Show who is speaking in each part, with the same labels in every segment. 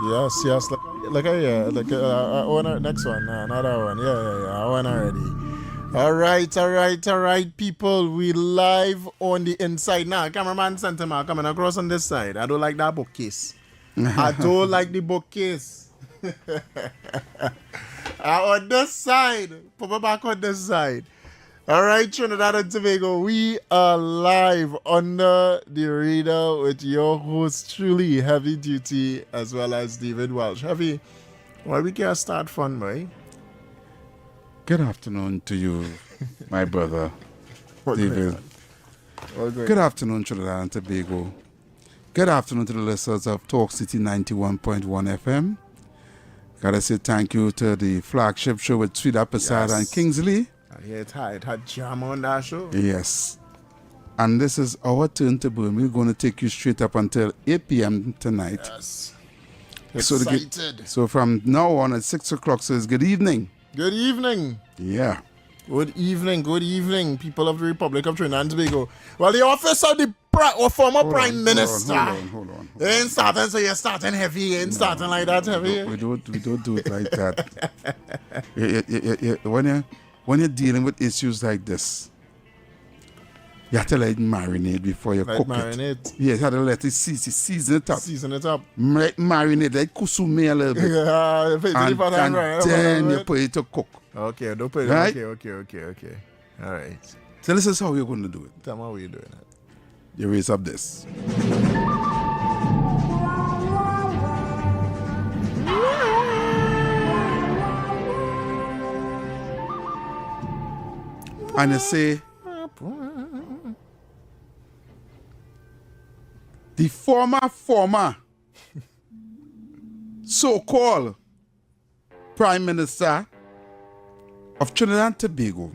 Speaker 1: Yes, yes. Next one. Another one. Yeah. I want already. All right, people. We live on the inside now. Cameraman Sentiment coming across on this side. I don't like that bookcase. I don't like the bookcase. On this side. Put it back on this side. All right, Trinidad and Tobago, we are live under the radar with your host, truly Heavy Duty, as well as David Welch. Heavy, well, we can start fun, boy.
Speaker 2: Good afternoon to you, my brother, David.
Speaker 1: Good
Speaker 2: afternoon, Trinidad and Tobago. Good afternoon to the listeners of Talk City 91.1 FM. Gotta say thank you to the flagship show with Swida Posada and Kingsley.
Speaker 1: Yeah, it had jam on that show.
Speaker 2: Yes. And this is our turn to burn. We're going to take you straight up until 8 p.m. tonight.
Speaker 1: Yes.
Speaker 2: Excited. So from now on at 6 o'clock, so it's good evening.
Speaker 1: Good evening.
Speaker 2: Yeah.
Speaker 1: Good evening, people of the Republic of Trinidad and Tobago. Well, the office of the former Prime Minister.
Speaker 2: Hold on.
Speaker 1: You ain't starting, so you're starting heavy. You ain't starting like that heavy.
Speaker 2: We don't do it like that. When you're dealing with issues like this, you have to let it marinate before you cook it. Yeah, you have to let it season it up. Marinate, like kusume a little bit. And then you put it to cook.
Speaker 1: Okay, don't put it.
Speaker 2: Right?
Speaker 1: Okay. All right.
Speaker 2: So this is how you're going to do it.
Speaker 1: Tell me how you're doing it.
Speaker 2: You raise up this. And you say, the former so-called Prime Minister of Trinidad and Tobago.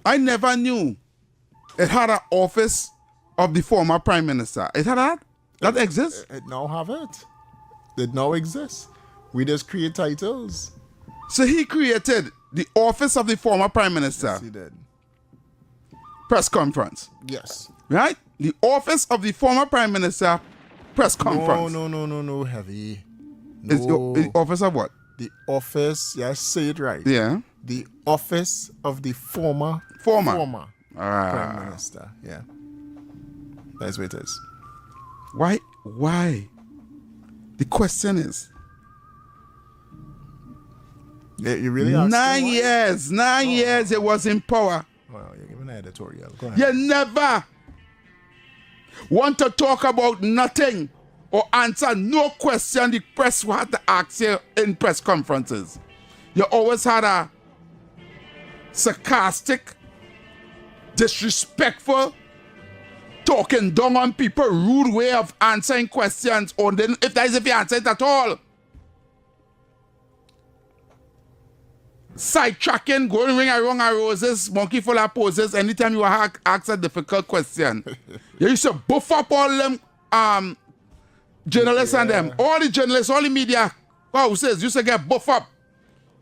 Speaker 2: I never knew it had an office of the former Prime Minister. It had that? That exists?
Speaker 1: It now have it. It now exists. We just create titles.
Speaker 2: So he created the office of the former Prime Minister.
Speaker 1: Yes, he did.
Speaker 2: Press conference.
Speaker 1: Yes.
Speaker 2: Right? The office of the former Prime Minister press conference.
Speaker 1: No, Heavy.
Speaker 2: It's the office of what?
Speaker 1: The office, yes, say it right.
Speaker 2: Yeah.
Speaker 1: The office of the former Prime Minister. Yeah. That's what it is.
Speaker 2: Why? The question is,
Speaker 1: you really asking
Speaker 2: 9 years. 9 years it was in power.
Speaker 1: Well, you're giving an editorial. Go ahead.
Speaker 2: You never want to talk about nothing or answer no question the press had to ask you in press conferences. You always had a sarcastic, disrespectful, talking down on people, rude way of answering questions, or then if you answer it at all. Sidetracking, going ring around our roses, monkey full of poses. Anytime you ask a difficult question, you used to buff up all them journalists and them. All the journalists, all the media houses used to get buff up.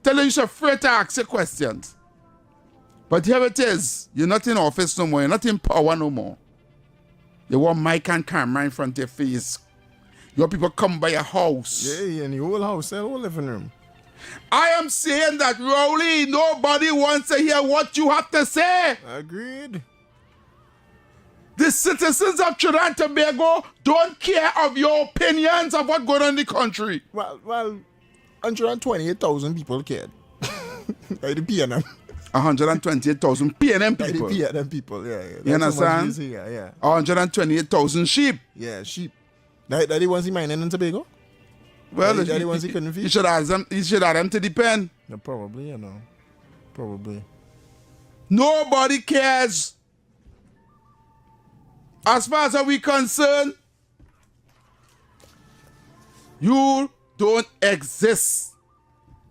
Speaker 2: Tell you you're afraid to ask your questions. But here it is. You're not in office no more. You're not in power no more. You want mic and camera in front of your face. Your people come by your house.
Speaker 1: Yeah, in the whole house, the whole living room.
Speaker 2: I am saying that, Rowley, nobody wants to hear what you have to say.
Speaker 1: Agreed.
Speaker 2: The citizens of Trinidad and Tobago don't care of your opinions of what's going on in the country.
Speaker 1: Well, 128,000 people cared. Like the PNM.
Speaker 2: 128,000 PNM people.
Speaker 1: Like the PNM people, yeah.
Speaker 2: You understand?
Speaker 1: Yeah.
Speaker 2: 128,000 sheep.
Speaker 1: Yeah, sheep. That the ones he mining in Tobago?
Speaker 2: Well,
Speaker 1: that the ones he couldn't feed?
Speaker 2: You should ask them to depend.
Speaker 1: No, probably, Probably.
Speaker 2: Nobody cares. As far as we concerned, you don't exist.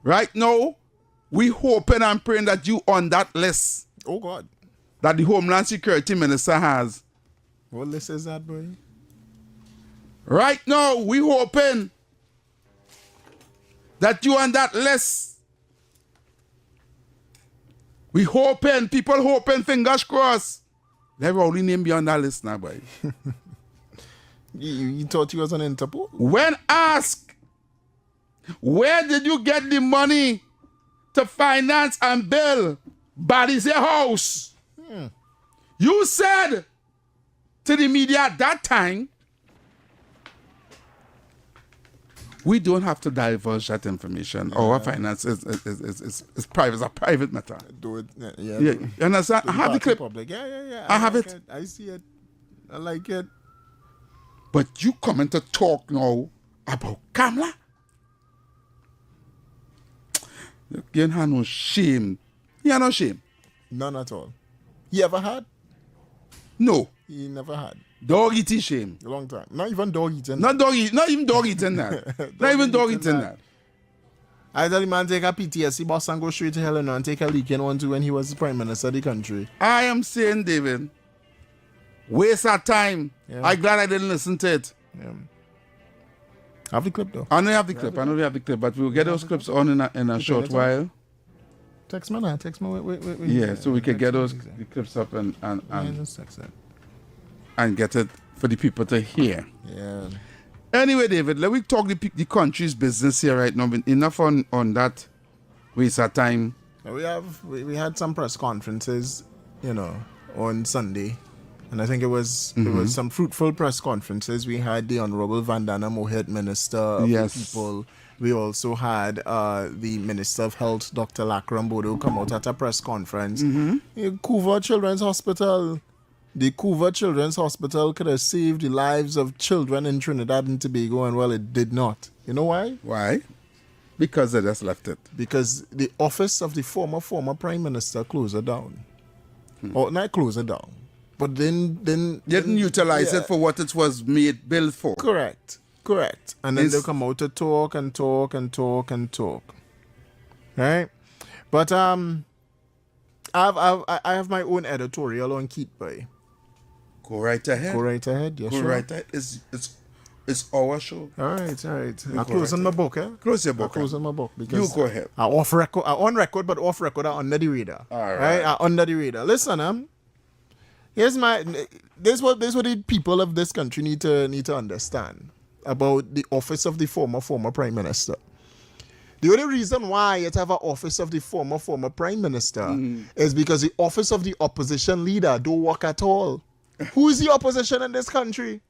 Speaker 2: Right now, we hoping and praying that you on that list.
Speaker 1: Oh, God.
Speaker 2: That the Homeland Security Minister has.
Speaker 1: What list is that, boy?
Speaker 2: Right now, we hoping that you on that list. We hoping, people hoping, fingers crossed. Let Rowley name be on that list now, boy.
Speaker 1: You thought he was on Interpol?
Speaker 2: When asked, where did you get the money to finance and build Balisier House? You said to the media at that time, we don't have to divulge that information. Our finance is private. It's a private matter.
Speaker 1: Do it. Yeah.
Speaker 2: You understand? I have the clip.
Speaker 1: Public. Yeah.
Speaker 2: I have
Speaker 1: like
Speaker 2: it.
Speaker 1: I see it. I like it.
Speaker 2: But you coming to talk now about Kamala? You don't have no shame. You have no shame.
Speaker 1: None at all. He ever had?
Speaker 2: No.
Speaker 1: He never had.
Speaker 2: Dog eating shame.
Speaker 1: A long time. Not even dog eating.
Speaker 2: Not even dog eating that. Not even dog eating that.
Speaker 1: I tell the man take a PTSD boss and go straight to hell and take a leaking one too when he was the prime minister of the country.
Speaker 2: I am saying, David, waste our time.
Speaker 1: Yeah.
Speaker 2: I'm glad I didn't listen to it.
Speaker 1: Yeah. Have the clip though.
Speaker 2: I know you have the clip. I know we have the clip, but we'll get those clips on in a short while.
Speaker 1: Text me now. Text me. Wait.
Speaker 2: Yeah, so we can get those the clips up and
Speaker 1: just text it.
Speaker 2: And get it for the people to hear.
Speaker 1: Yeah.
Speaker 2: Anyway, David, let me talk the country's business here right now. Enough on that waste of time.
Speaker 1: We had some press conferences, on Sunday. And I think it was some fruitful press conferences. We had the Honorable Vandana Mohet, Minister of the People. We also had the Minister of Health, Dr. Lakram Bodo, come out at a press conference. Couva Children's Hospital. The Couva Children's Hospital could have saved the lives of children in Trinidad and Tobago, and well, it did not. You know why?
Speaker 2: Why? Because they just left it.
Speaker 1: Because the office of the former Prime Minister closed it down. Or not closed it down. But then
Speaker 2: didn't utilize it for what it was made built for.
Speaker 1: Correct. And then they'll come out to talk. Right? But I have my own editorial on Keith Bay.
Speaker 2: Go right ahead.
Speaker 1: Yes,
Speaker 2: Go
Speaker 1: sure.
Speaker 2: right ahead. It's our show.
Speaker 1: All right. I'm closing my book, eh?
Speaker 2: Close your book.
Speaker 1: I'm closing my book because
Speaker 2: you go ahead.
Speaker 1: I on record, but off record, I'm under the radar.
Speaker 2: All right.
Speaker 1: I'm under the radar. Listen, this is what the people of this country need to understand about the office of the former Prime Minister. The only reason why it have an office of the former Prime Minister is because the office of the opposition leader don't work at all. Who is the opposition in this country?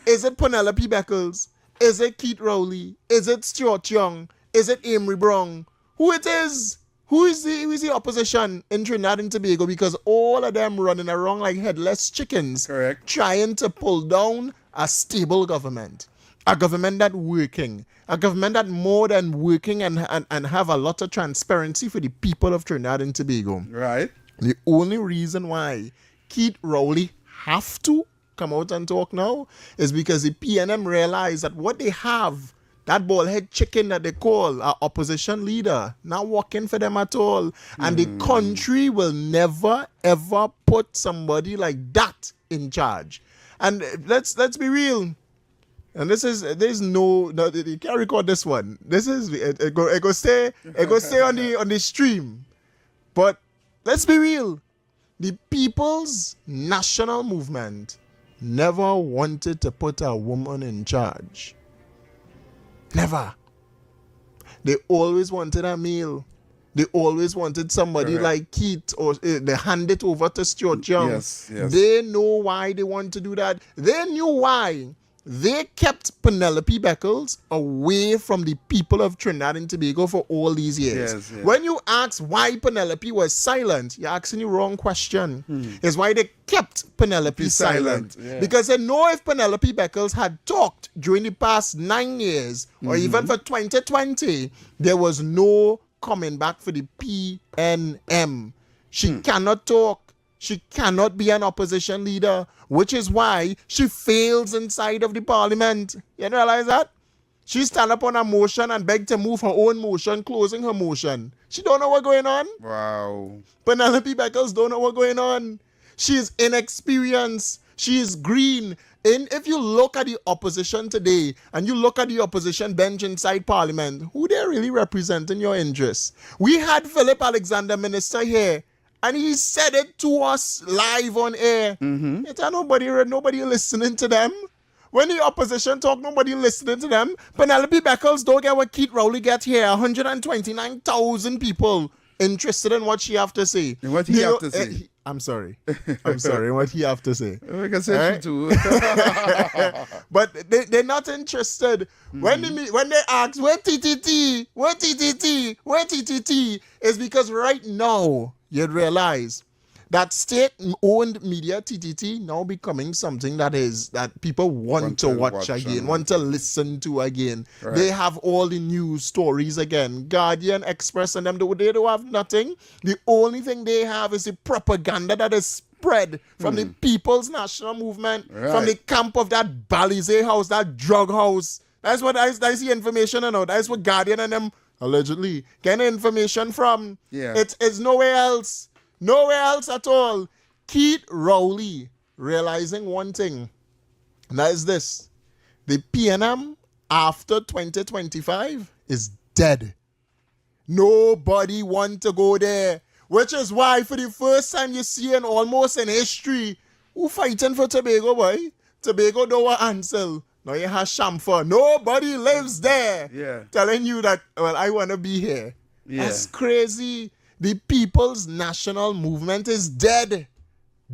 Speaker 1: Is it Penelope Beckles? Is it Keith Rowley? Is it Stuart Young? Is it Amory Brown? Who it is? Who is the opposition in Trinidad and Tobago? Because all of them running around like headless chickens,
Speaker 2: correct,
Speaker 1: trying to pull down a stable government. A government that working. A government that more than working and have a lot of transparency for the people of Trinidad and Tobago.
Speaker 2: Right.
Speaker 1: The only reason why Keith Rowley have to come out and talk now is because the PNM realize that what they have, that bald-head chicken that they call our opposition leader, not working for them at all. And the country will never, ever put somebody like that in charge. And let's be real. And there's no, you can't record this one. This is, it go stay on the stream. But let's be real. The People's National Movement never wanted to put a woman in charge. Never. They always wanted a male. They always wanted somebody
Speaker 2: correct,
Speaker 1: like Keith, or they hand it over to Stuart Young.
Speaker 2: Yes.
Speaker 1: They know why they want to do that. They knew why. They kept Penelope Beckles away from the people of Trinidad and Tobago for all these years.
Speaker 2: Yes.
Speaker 1: When you ask why Penelope was silent, you're asking the wrong question. It's why they kept Penelope silent.
Speaker 2: Yeah.
Speaker 1: Because they know if Penelope Beckles had talked during the past 9 years, or even for 2020, there was no coming back for the PNM. She cannot talk. She cannot be an opposition leader, which is why she fails inside of the parliament. You realize that? She stand up on a motion and beg to move her own motion, closing her motion. She don't know what's going on.
Speaker 2: Wow.
Speaker 1: Penelope Beckles don't know what's going on. She is inexperienced. She is green. And if you look at the opposition today and you look at the opposition bench inside parliament, who they really representing your interests? We had Philip Alexander, minister, here. And he said it to us live on air. It's nobody listening to them. When the opposition talk, nobody listening to them. Penelope Beckles don't get what Keith Rowley get here. 129,000 people interested in what she have to say.
Speaker 2: And what he have to say?
Speaker 1: I'm sorry. What he have to say.
Speaker 2: We can say she too.
Speaker 1: But they're not interested. When they ask, where TTT? Where TTT? Where TTT? Is because right now, you'd realize that state-owned media, TTT, now becoming something that people want to watch again, want to listen to again. Right. They have all the news stories again. Guardian, Express, and them, they don't have nothing. The only thing they have is the propaganda that is spread from the People's National Movement, from the camp of that Balisier House, that drug house. That's the information, you know. That's what Guardian and them allegedly getting information from.
Speaker 2: Yeah.
Speaker 1: It's nowhere else. Nowhere else at all. Keith Rowley realizing one thing, and that is this: the PNM after 2025 is dead. Nobody want to go there, which is why for the first time you see almost in history, who fighting for Tobago, boy? Tobago don't want Ansel. Now you have Shamfa. Nobody lives there.
Speaker 2: Yeah. Telling
Speaker 1: you that, well, I want to be here.
Speaker 2: Yeah.
Speaker 1: That's crazy. The People's National Movement is dead.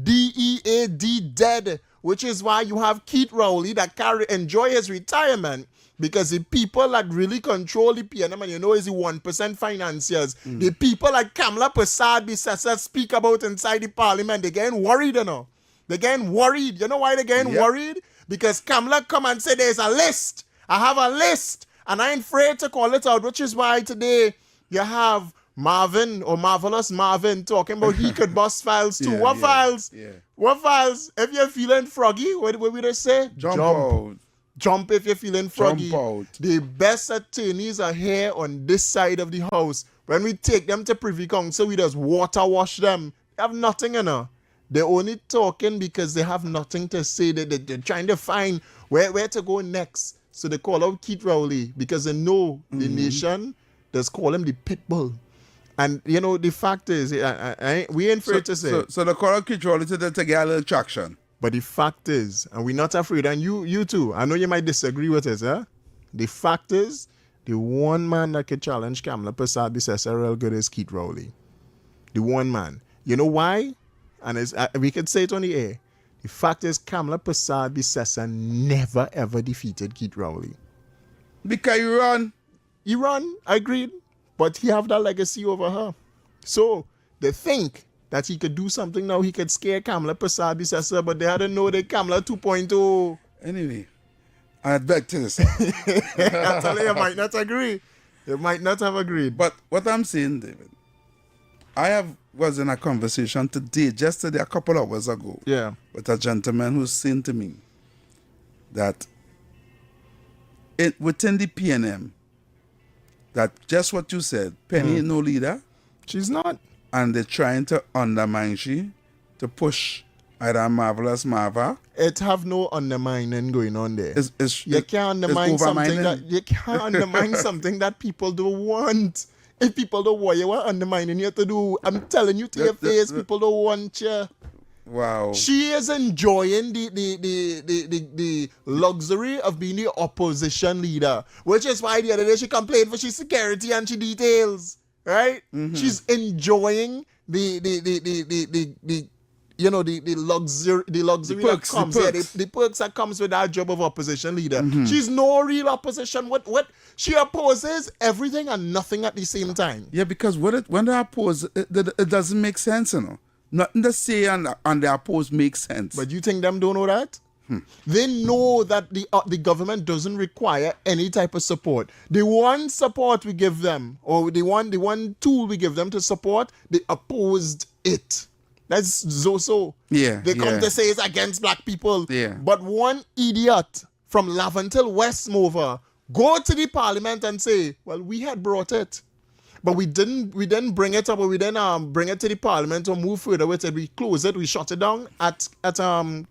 Speaker 1: DEAD dead. Which is why you have Keith Rowley that can enjoy his retirement, because the people that really control the PNM, and you know, is the 1% financiers. The people like Kamala Persad-Bissessar speak about inside the parliament, they're getting worried, you know. They're getting worried. You know why they're getting worried? Because Kamala come and say there's a list. I have a list. And I ain't afraid to call it out, which is why today you have Marvin or Marvelous Marvin talking about he could bust files too. What files?
Speaker 2: Yeah.
Speaker 1: What files? If you're feeling froggy, what would they say?
Speaker 2: Jump out.
Speaker 1: Jump if you're feeling froggy.
Speaker 2: Jump out.
Speaker 1: The best attorneys are here on this side of the house. When we take them to Privy Council, we just water wash them. They have nothing, you know. They're only talking because they have nothing to say. They're trying to find where to go next. So they call out Keith Rowley because they know the nation does call him the pit bull. And, you know, the fact is, we ain't afraid to say.
Speaker 2: So the call out Keith Rowley to get a little traction.
Speaker 1: But the fact is, and we're not afraid, and you too, I know you might disagree with us, huh? The fact is, the one man that can challenge Kamala Persad-Bissessar real good is Keith Rowley. The one man. You know why? And we could say it on the air. The fact is, Kamala Persad-Bissessar never ever defeated Keith Rowley.
Speaker 2: Because he run.
Speaker 1: He run, I agreed. But he have that legacy over her. So they think that he could do something now. He could scare Kamala Persad-Bissessar, but they had to know that Kamala 2.0.
Speaker 2: Anyway, I beg to this.
Speaker 1: I tell you might not agree. You might not have agreed.
Speaker 2: But what I'm saying, David, was in a conversation just today, a couple of hours ago, with a gentleman who's saying to me that within the PNM, that just what you said, Penny ain't no leader.
Speaker 1: She's not.
Speaker 2: And they're trying to undermine she to push either Marvelous Marva.
Speaker 1: It have no undermining going on there. You can't undermine something that people don't want. If people don't want you, what undermining you to do? I'm telling you to your face, people don't want you.
Speaker 2: Wow.
Speaker 1: She is enjoying the luxury of being the opposition leader, which is why the other day she complained for she security and she details, right? She's enjoying the luxury that comes the perks that comes with that job of opposition leader. She's no real opposition. What she opposes everything and nothing at the same time.
Speaker 2: Yeah, because when they oppose, it doesn't make sense, you know. Nothing to say and the oppose makes sense.
Speaker 1: But you think them don't know that? They know that the government doesn't require any type of support. The one support we give them, or the one tool we give them to support, they opposed it. That's so.
Speaker 2: Yeah.
Speaker 1: They come to say it's against black people.
Speaker 2: Yeah.
Speaker 1: But one idiot from Lavantil West Mover go to the parliament and say, well, we had brought it. But we didn't bring it up, or we didn't bring it to the parliament or move further with it. We closed it, we shut it down at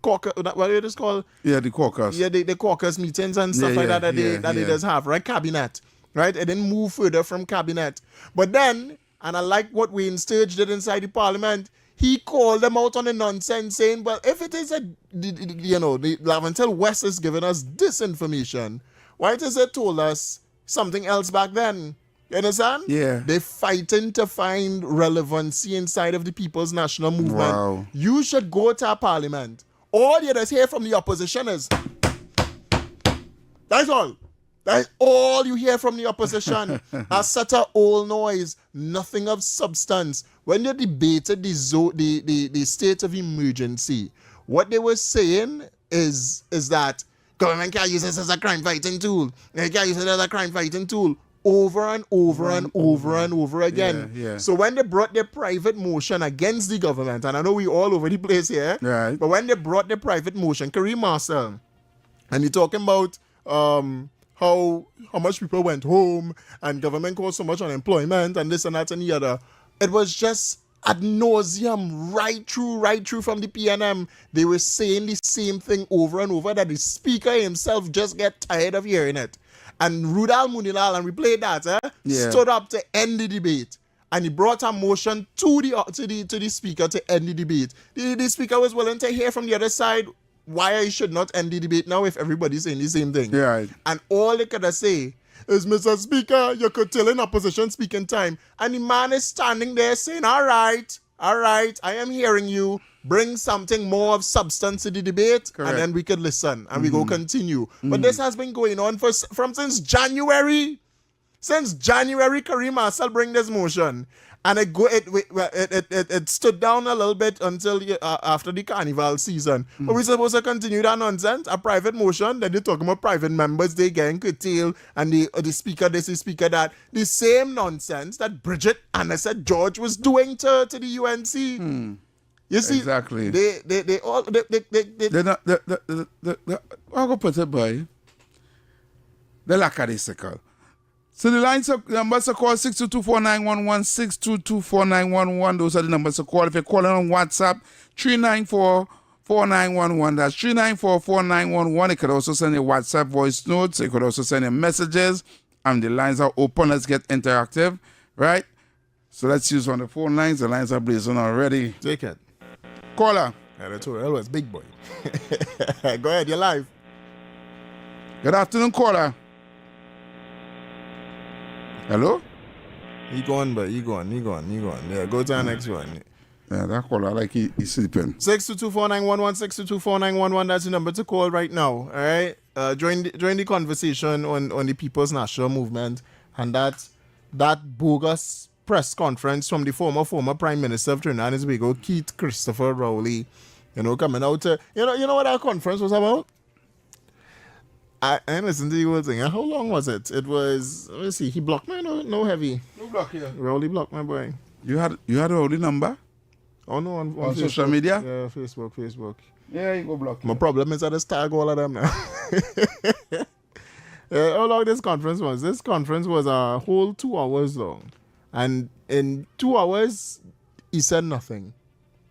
Speaker 1: caucus, what it is called?
Speaker 2: Yeah, the caucus.
Speaker 1: Yeah, the caucus meetings and stuff like that they does have, right? Cabinet, right? It didn't move further from cabinet. But then, and I like what Wayne Sturge did inside the parliament, he called them out on the nonsense, saying, well, if it is the Laventel West is giving us this information, why is it told us something else back then? You understand?
Speaker 2: Yeah.
Speaker 1: They're fighting to find relevancy inside of the People's National Movement.
Speaker 2: Wow.
Speaker 1: You should go to our parliament. All you just hear from the opposition is, that's all. That's all you hear from the opposition. A such a old noise, nothing of substance. When they debated the state of emergency, what they were saying is that government can't use this as a crime fighting tool. They can't use it as a crime fighting tool. Over and over and over and over again.
Speaker 2: Yeah.
Speaker 1: So when they brought their private motion against the government, and I know we all over the place here,
Speaker 2: right.
Speaker 1: But when they brought the private motion, Kareem Marcel, and you're talking about how much people went home and government caused so much unemployment and this and that and the other, it was just ad nauseum, right through from the PNM. They were saying the same thing over and over that the speaker himself just get tired of hearing it. And Rudal Munilal, and we played that, stood up to end the debate. And he brought a motion to the speaker to end the debate. The speaker was willing to hear from the other side why I should not end the debate now if everybody's saying the same thing.
Speaker 2: Yeah.
Speaker 1: And all they could say is, Mr. Speaker, you're curtailing opposition speaking time. And the man is standing there saying, all right, I am hearing you. Bring something more of substance to the debate, correct, and then we could listen and we go continue. But this has been going on from since January. Since January, Kareem Marcel bring this motion, and it stood down a little bit until after the carnival season. But we're supposed to continue that nonsense. A private motion, then they're talking about private members, they getting curtailed, and the speaker this, the speaker that. The same nonsense that Bridget Annette George was doing to the UNC. You see,
Speaker 2: exactly.
Speaker 1: They all
Speaker 2: they're not. I'll go put it by. They're lackadaisical. So the numbers to call 622-4911, 622-4911. Those are the numbers to call. If you're calling on WhatsApp, 394-4911. That's 394-4911. You could also send your WhatsApp voice notes. You could also send your messages. And the lines are open. Let's get interactive, right? So let's use on the phone lines. The lines are blazing already.
Speaker 1: Take it.
Speaker 2: Caller.
Speaker 1: That's always big boy. Go ahead, you're live.
Speaker 2: Good afternoon, caller. Hello?
Speaker 1: He gone. Yeah, go to the next one.
Speaker 2: Yeah, that caller like he's sleeping.
Speaker 1: 622-4911, 622-4911. That's the number to call right now. All right. Join the conversation on the People's National Movement and that bogus press conference from the former Prime Minister of Trinidad and Tobago, Keith Christopher Rowley, coming out to, you know what that conference was about? I listened to the whole thing. How long was it? It was, let me see, he blocked me, no heavy.
Speaker 2: No block here.
Speaker 1: Rowley blocked my boy.
Speaker 2: You had a Rowley number?
Speaker 1: Oh no, on
Speaker 2: Facebook, social media?
Speaker 1: Yeah, Facebook.
Speaker 2: Yeah, you go block.
Speaker 1: My problem is I just tag all of them now. How long this conference was? This conference was a whole 2 hours long. And in 2 hours, he said nothing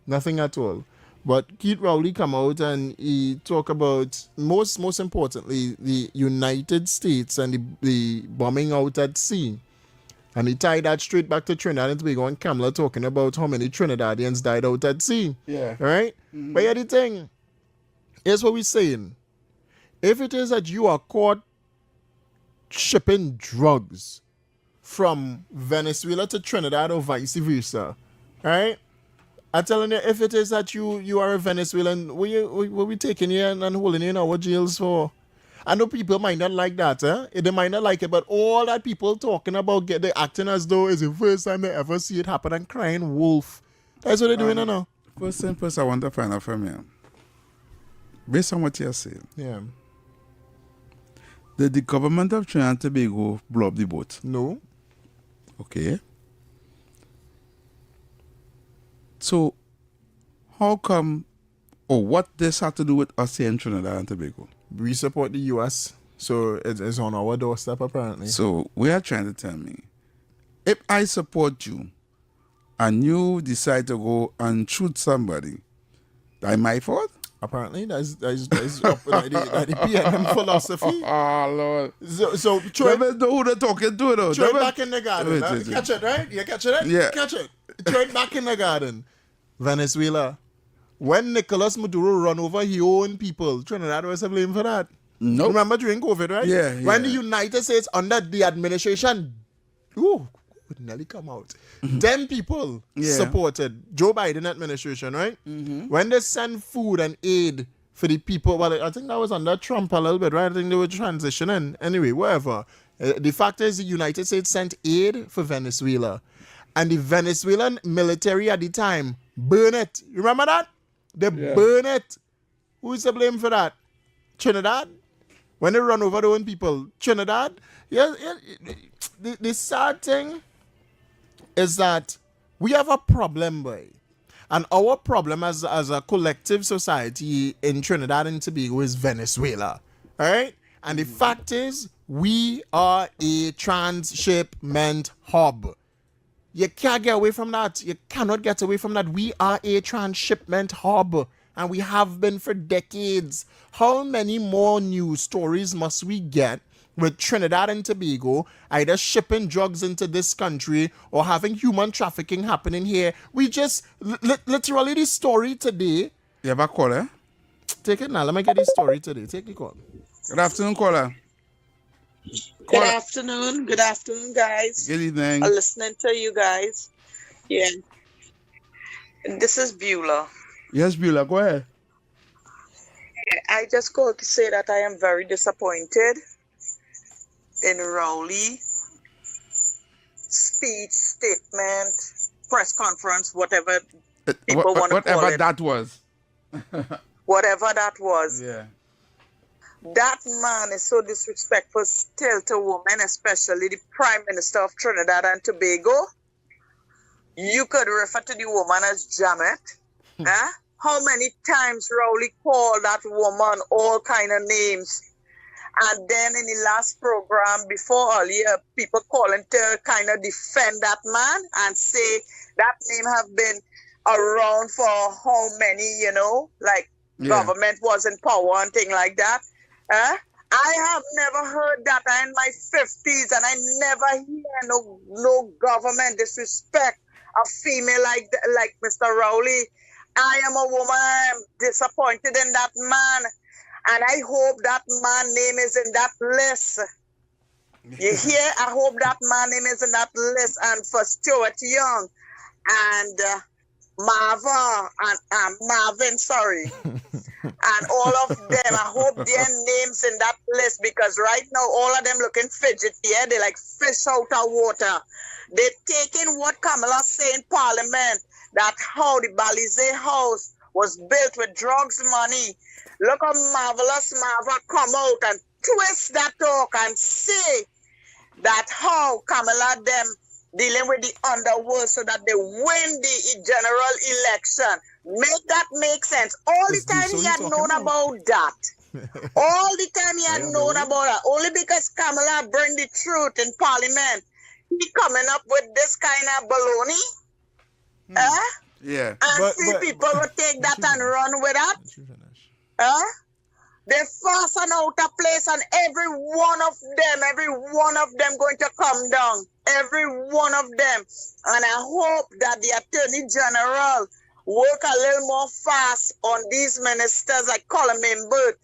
Speaker 1: at all. But Keith Rowley come out and he talk about, most importantly, the United States and the bombing out at sea. And he tied that straight back to Trinidad and Tobago and Kamala talking about how many Trinidadians died out at sea.
Speaker 2: Yeah.
Speaker 1: Right? Mm-hmm. But yeah, the thing, here's what we're saying. If it is that you are caught shipping drugs from Venezuela to Trinidad or vice versa, right? I'm telling you, if it is that you are a Venezuelan, what we taking you and holding you in our jails for? I know people might not like that, they might not like it, but all that people talking about, they acting as though it's the first time they ever see it happen and crying wolf. That's what they're doing now.
Speaker 2: First I want to find out from you. Based on what you're saying.
Speaker 1: Yeah.
Speaker 2: Did the government of Trinidad and Tobago blow up the boat?
Speaker 1: No.
Speaker 2: Okay. So, how come, or what this have to do with us here in Trinidad and Tobago?
Speaker 1: We support the U.S., so it's on our doorstep apparently.
Speaker 2: So, we are trying to tell me, if I support you, and you decide to go and shoot somebody, that's my fault?
Speaker 1: Apparently, that's up the PNM philosophy.
Speaker 2: Oh, Lord.
Speaker 1: So
Speaker 2: throw it, know who they're talking to, though.
Speaker 1: Throw it back in the garden. Catch it, right? You catch it?
Speaker 2: Yeah.
Speaker 1: Catch it. Throw it back in the garden. Venezuela. When Nicolas Maduro run over his own people, Trinidad was to blame for that.
Speaker 2: Nope.
Speaker 1: Remember during COVID, right?
Speaker 2: Yeah.
Speaker 1: When the United States under the administration, would nearly come out. Them people supported Joe Biden administration, right? When they send food and aid for the people, well, I think that was under Trump a little bit, right? I think they were transitioning. Anyway, whatever. The fact is the United States sent aid for Venezuela. And the Venezuelan military at the time burn it. You remember that? They burn it. Who's to blame for that? Trinidad? When they run over their own people. Trinidad? The sad thing is that we have a problem, boy. And our problem as a collective society in Trinidad and Tobago is Venezuela. All right? And the fact is, we are a transshipment hub. You can't get away from that. You cannot get away from that. We are a transshipment hub. And we have been for decades. How many more news stories must we get with Trinidad and Tobago either shipping drugs into this country or having human trafficking happening here? We just, literally the story today.
Speaker 2: You have a caller?
Speaker 1: Take it now. Let me get the story today. Take the call.
Speaker 2: Good afternoon, caller.
Speaker 3: Good afternoon. Good afternoon, guys.
Speaker 2: Good evening.
Speaker 3: I'm listening to you guys. Yeah. This is Beulah.
Speaker 2: Yes, Beulah, go ahead.
Speaker 3: I just called to say that I am very disappointed in Rowley speech, statement, press conference, whatever people want to call
Speaker 2: whatever
Speaker 3: it.
Speaker 2: that was.
Speaker 3: Whatever that was.
Speaker 2: Yeah.
Speaker 3: That man is so disrespectful still to women, especially the Prime Minister of Trinidad and Tobago. You could refer to the woman as Jamet. How many times Rowley called that woman all kind of names? And then in the last program before earlier, people calling to kind of defend that man and say that name have been around for how many, government was in power and thing like that. I have never heard that. I'm in my 50s and I never hear no government disrespect a female like Mr. Rowley. I am a woman. I am disappointed in that man. And I hope that man name is in that list. You hear? I hope that man name is in that list. And for Stuart Young and Marvin, sorry. And all of them, I hope their names in that list, because right now all of them looking fidgety. Yeah? They're like fish out of water. They're taking what Kamala say in Parliament, that how the Balisier House was built with drugs money. Look how marvelous Marva come out and twist that talk and say that how Kamala them dealing with the underworld so that they win the general election. Make that make sense. All the time he had known about that. All the time he had known about that. Only because Kamala bring the truth in Parliament. He coming up with this kind of baloney.
Speaker 2: Yeah.
Speaker 3: And people will take that and run with that. They fasten out a place and every one of them going to come down. Every one of them. And I hope that the Attorney General work a little more fast on these ministers. I call them in birth.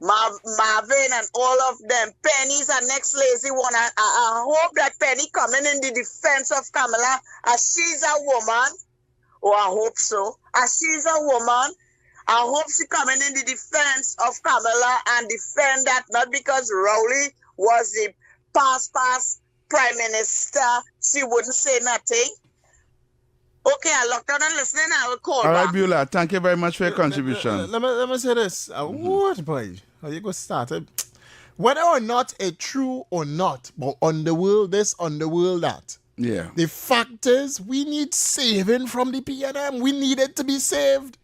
Speaker 3: Marvin and all of them. Penny's a next lazy one. I hope that Penny coming in the defense of Kamala as she's a woman. Oh, I hope so. As she's a woman, I hope she coming in the defense of Kamala and defend that, not because Rowley was the past prime minister, she wouldn't say nothing. Okay, I locked on and listening. I will call
Speaker 2: back. All right, Beulah, thank you very much for your contribution.
Speaker 1: Let me say this. What, boy? How you go start? Whether or not it true or not, but underworld this, underworld that.
Speaker 2: Yeah.
Speaker 1: The fact is, we need saving from the PNM. We need it to be saved.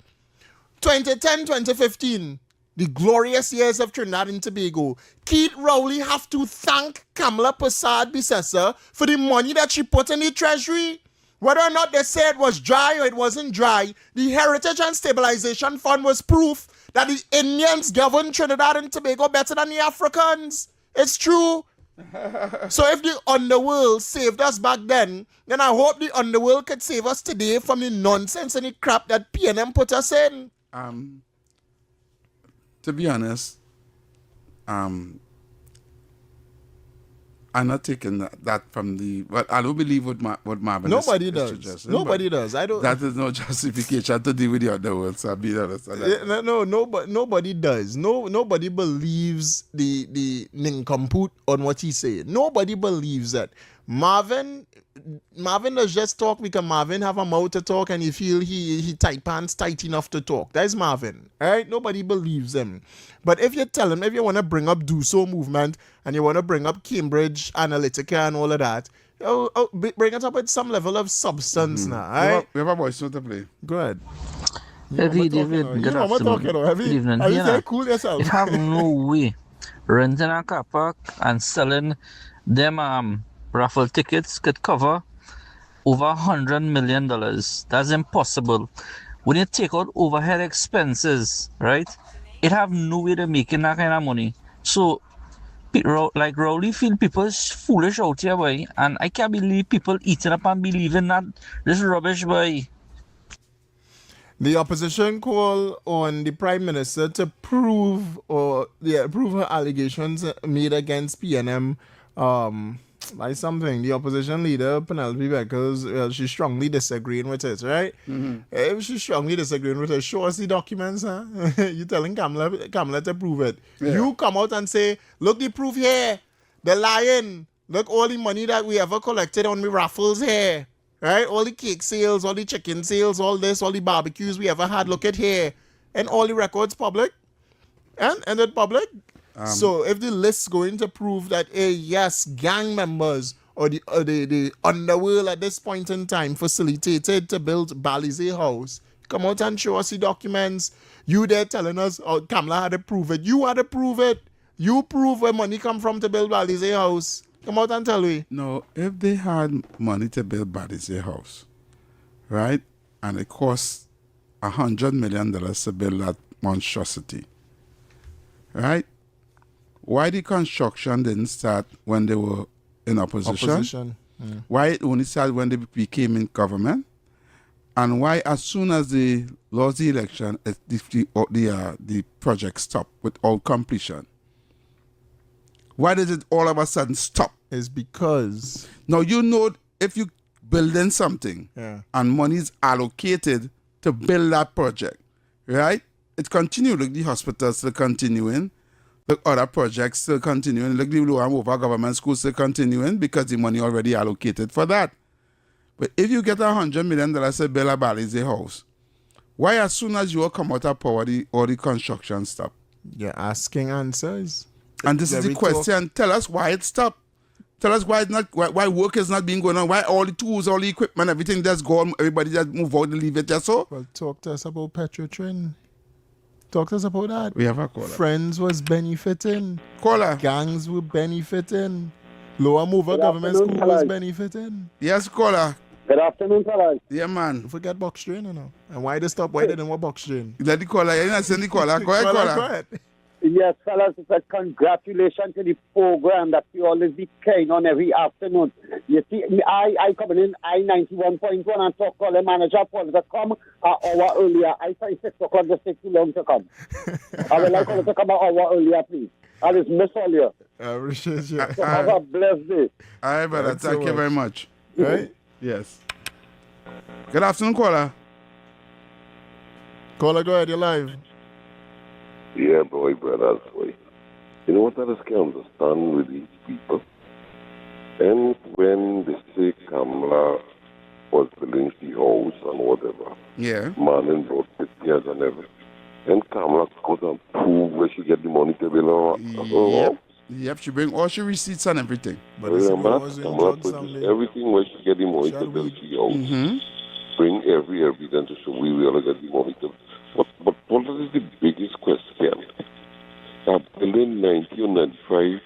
Speaker 1: 2010, 2015, the glorious years of Trinidad and Tobago. Keith Rowley have to thank Kamala Persad-Bissessar for the money that she put in the treasury. Whether or not they say it was dry or it wasn't dry, the Heritage and Stabilization Fund was proof that the Indians govern Trinidad and Tobago better than the Africans. It's true. So if the underworld saved us back then I hope the underworld could save us today from the nonsense and the crap that PNM put us in.
Speaker 2: To be honest, I'm not taking that from the. But I don't believe what Marvin
Speaker 1: Nobody
Speaker 2: is
Speaker 1: does.
Speaker 2: suggesting.
Speaker 1: Nobody does. I don't.
Speaker 2: That is no justification to deal with the underworld. So I'll be honest.
Speaker 1: Nobody does. Nobody believes the nincompoop on what he said. Nobody believes that. Marvin does just talk because Marvin have a mouth to talk and he feel he tight pants tight enough to talk. That's Marvin. All right? Nobody believes him. But if you tell him, if you want to bring up Do So movement and you want to bring up Cambridge Analytica and all of that, bring it up with some level of substance now. All right?
Speaker 2: We have a voice note to play.
Speaker 1: Go ahead.
Speaker 4: Heavy David, good afternoon. Good evening.
Speaker 1: Are you
Speaker 4: Yeah,
Speaker 1: very cool yourself?
Speaker 4: it have no way renting a car park and selling them raffle tickets could cover over $100 million. That's impossible. When you take out overhead expenses, right? It have no way to making that kind of money. So, like Rowley feel people is foolish out here, boy. And I can't believe people eating up and believing that this rubbish, boy.
Speaker 1: The opposition call on the Prime Minister to prove her allegations made against PNM by something. The opposition leader, Penelope Beckles, she's strongly disagreeing with it, right? If she's strongly disagreeing with it, show us the documents, huh? You telling Kamala to prove it.
Speaker 2: Yeah.
Speaker 1: You come out and say, look the proof here. They're lying. Look all the money that we ever collected on the raffles here. Right? All the cake sales, all the chicken sales, all this, all the barbecues we ever had. Look at here. And all the records public. And it public. So if the list's going to prove that, yes, gang members or the underworld at this point in time facilitated to build Balisier House, come out and show us the documents. You there telling us, Kamala had to prove it. You had to prove it. You prove where money come from to build Balisier House. Come out and tell me.
Speaker 2: No, if they had money to build Balisier House, right, and it cost $100 million to build that monstrosity, right? Why the construction didn't start when they were in opposition? Why it only started when they became in government? And why, as soon as they lost the election, the project stopped without completion? Why did it all of a sudden stop?
Speaker 1: It's because...
Speaker 2: Now, you know, if you building something and money is allocated to build that project, right? It continues. Like the hospitals still continuing. Like other projects still continuing. Like the low and over government schools still continuing because the money already allocated for that. But if you get $100 million to build a Balisier House, why as soon as you come out of power, all the construction stop?
Speaker 1: You're asking answers.
Speaker 2: And this is the question. Tell us why it stopped. Tell us why why work is not being going on. Why all the tools, all the equipment, everything just gone. Everybody just move out and leave it just so.
Speaker 1: Well, talk to us about Petrotrin. Talk to us about that.
Speaker 2: We have a caller.
Speaker 1: Friends was benefiting.
Speaker 2: Caller.
Speaker 1: Gangs were benefiting. Lower mover government school was benefiting.
Speaker 2: Yes, caller.
Speaker 5: Good afternoon, fellas.
Speaker 2: Yeah, man.
Speaker 1: Don't forget box train, you know. And why they stop? Why they didn't want box train?
Speaker 2: Let the caller. You're not sending the caller. Go ahead, caller.
Speaker 1: Go ahead.
Speaker 5: Yes, fellas, it's a congratulations to the program that we always be carrying on every afternoon. You see, I come in I-91.1 and talk to the manager Paul to come an hour earlier. I find 6 o'clock just take too long to come. I would like to come an hour earlier, please. I just miss all you.
Speaker 1: I appreciate you.
Speaker 5: So have a blessed day.
Speaker 2: All right, brother. Thank you very much.
Speaker 1: Right?
Speaker 2: Yes. Good afternoon, caller.
Speaker 1: Caller, go ahead. You're live.
Speaker 6: Yeah, boy, brothers, boy. You know what I just can't understand with these people? And when they say Kamala was building the house and whatever, man brought pictures and everything, and Kamala goes and prove where she get the money to build her.
Speaker 2: Yep, she bring all she receipts and everything.
Speaker 1: But
Speaker 6: Kamala produce everything where she get the money to build the house. Bring every evidence to show we will get the money to. But what is the biggest question? Building 90 or 95%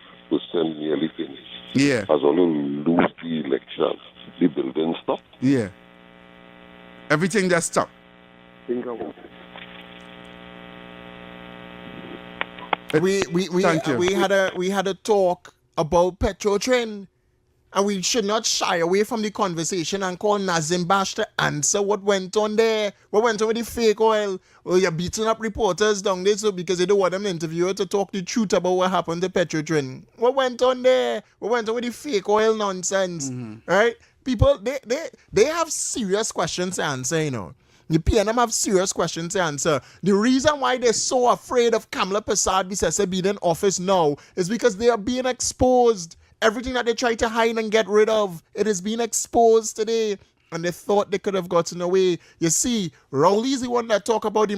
Speaker 6: nearly finished.
Speaker 2: Yeah.
Speaker 6: As only lose the election, the building stopped.
Speaker 2: Yeah. Everything just stopped.
Speaker 6: Think about
Speaker 2: Thank
Speaker 6: it.
Speaker 2: you.
Speaker 1: We had a talk about Petrotrin. And we should not shy away from the conversation and call Nazim Bash to answer what went on there. What went on with the fake oil? Well, you're beating up reporters down there so because they don't want them to interview to talk the truth about what happened to Petrotrin. What went on there? What went on with the fake oil nonsense? Right? People, they have serious questions to answer, you know. The PNM have serious questions to answer. The reason why they're so afraid of Kamala Persad being in office now is because they are being exposed. Everything that they try to hide and get rid of, it is being exposed today. And they thought they could have gotten away. You see, Rowley is the one that talk about the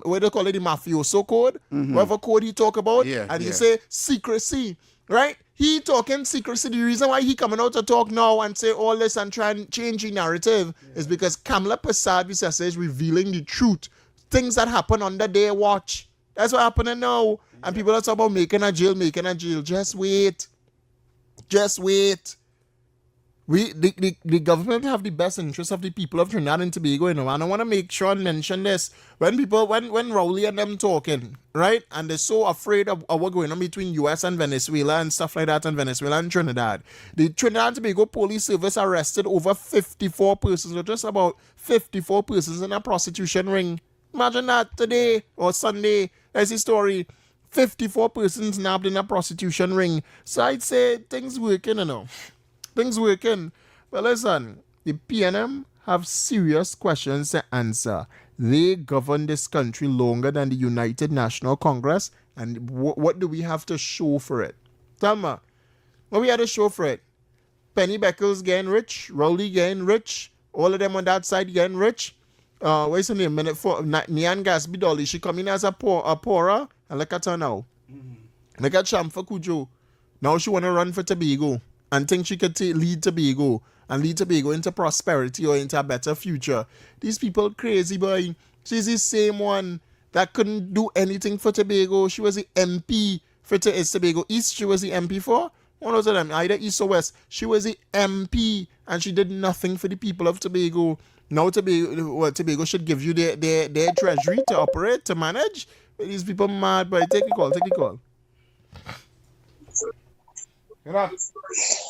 Speaker 1: what they call it, the mafioso code. Whatever code he talk about. And he say secrecy, right? He talking secrecy. The reason why he coming out to talk now and say all this and try and change the narrative is because Kamala Persad is revealing the truth. Things that happen under their watch. That's what happening now. And people are talking about making a jail. Just wait. Just wait. The government have the best interest of the people of Trinidad and Tobago, you know, and I want to make sure and mention this. When Rowley and them talking, right, and they're so afraid of what's going on between US and Venezuela and stuff like that, and Venezuela and Trinidad, the Trinidad and Tobago Police Service arrested over 54 persons, or just about 54 persons in a prostitution ring. Imagine that today or Sunday. That's the story. 54 persons nabbed in a prostitution ring. So I'd say things working, you know. Things working. But listen, the PNM have serious questions to answer. They govern this country longer than the United National Congress. And what do we have to show for it? Tell me. What we had to show for it? Penny Beckles getting rich. Rowley getting rich. All of them on that side getting rich. What's her name? Nian Gasby Dolly. She come in as a poorer. And look at her now. Look at Shamfa Kujo. Now she want to run for Tobago and think she could lead Tobago and lead Tobago into prosperity or into a better future. These people crazy, boy. She's the same one that couldn't do anything for Tobago. She was the MP for Tobago East. She was the MP for one of them, either East or West. She was the MP and she did nothing for the people of Tobago. Now Tobago should give you their treasury to operate, to manage. These people mad, but take the call.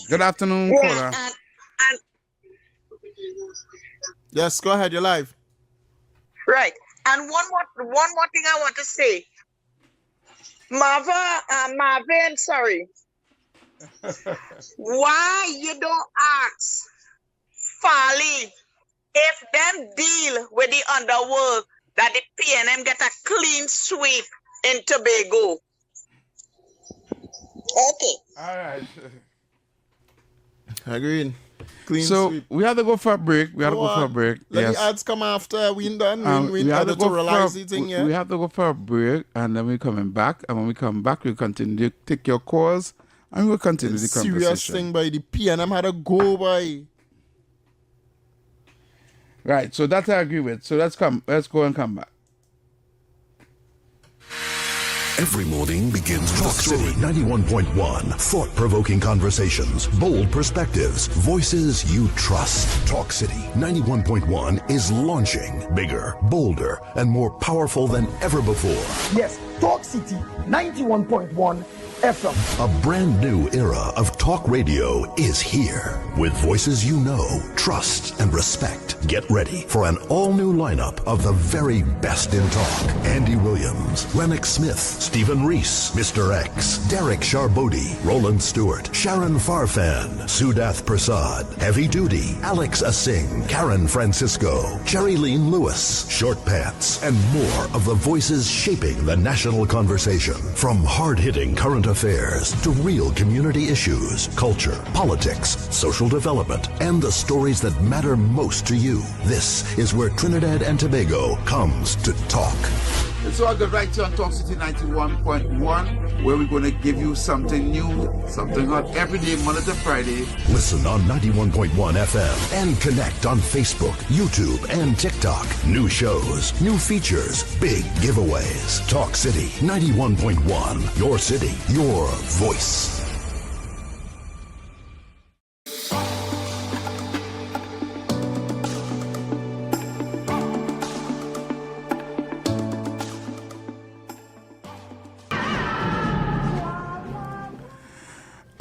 Speaker 2: Good afternoon, caller.
Speaker 1: Yes, go ahead, you're live.
Speaker 3: Right. And one more thing I want to say. Marvin, sorry. Why you don't ask Farley if them deal with the underworld that the PNM get a clean sweep in Tobago? Okay.
Speaker 2: All right.
Speaker 1: Agreed. Clean
Speaker 2: so
Speaker 1: sweep.
Speaker 2: We have to go for a break.
Speaker 1: Let the ads come after we done. We have to realize the thing, yeah?
Speaker 2: We have to go for a break and then we're coming back. And when we come back, we'll continue to take your calls and we'll continue the conversation.
Speaker 1: Serious thing, by the PNM had to go by.
Speaker 2: Right, so that I agree with. So let's go and come back.
Speaker 7: Every morning begins Talk City 91.1. Thought-provoking conversations, bold perspectives, voices you trust. Talk City 91.1 is launching bigger, bolder, and more powerful than ever before.
Speaker 8: Yes, Talk City 91.1 FM.
Speaker 7: A brand new era of talk radio is here. With voices you know, trust, and respect. Get ready for an all-new lineup of the very best in talk. Andy Williams, Rennick Smith, Stephen Reese, Mr. X, Derek Charbodi, Roland Stewart, Sharon Farfan, Sudath Prasad, Heavy Duty, Alex Asing, Karen Francisco, Cherry Lean Lewis, Short Pants, and more of the voices shaping the national conversation. From hard-hitting current affairs to real community issues, culture, politics, social development, and the stories that matter most to you. This is where Trinidad and Tobago comes to talk.
Speaker 2: It's all good right here on Talk City 91.1, where we're going to give you something new, something hot every day, Monday to Friday.
Speaker 7: Listen on 91.1 FM and connect on Facebook, YouTube, and TikTok. New shows, new features, big giveaways. Talk City 91.1. Your city, your voice.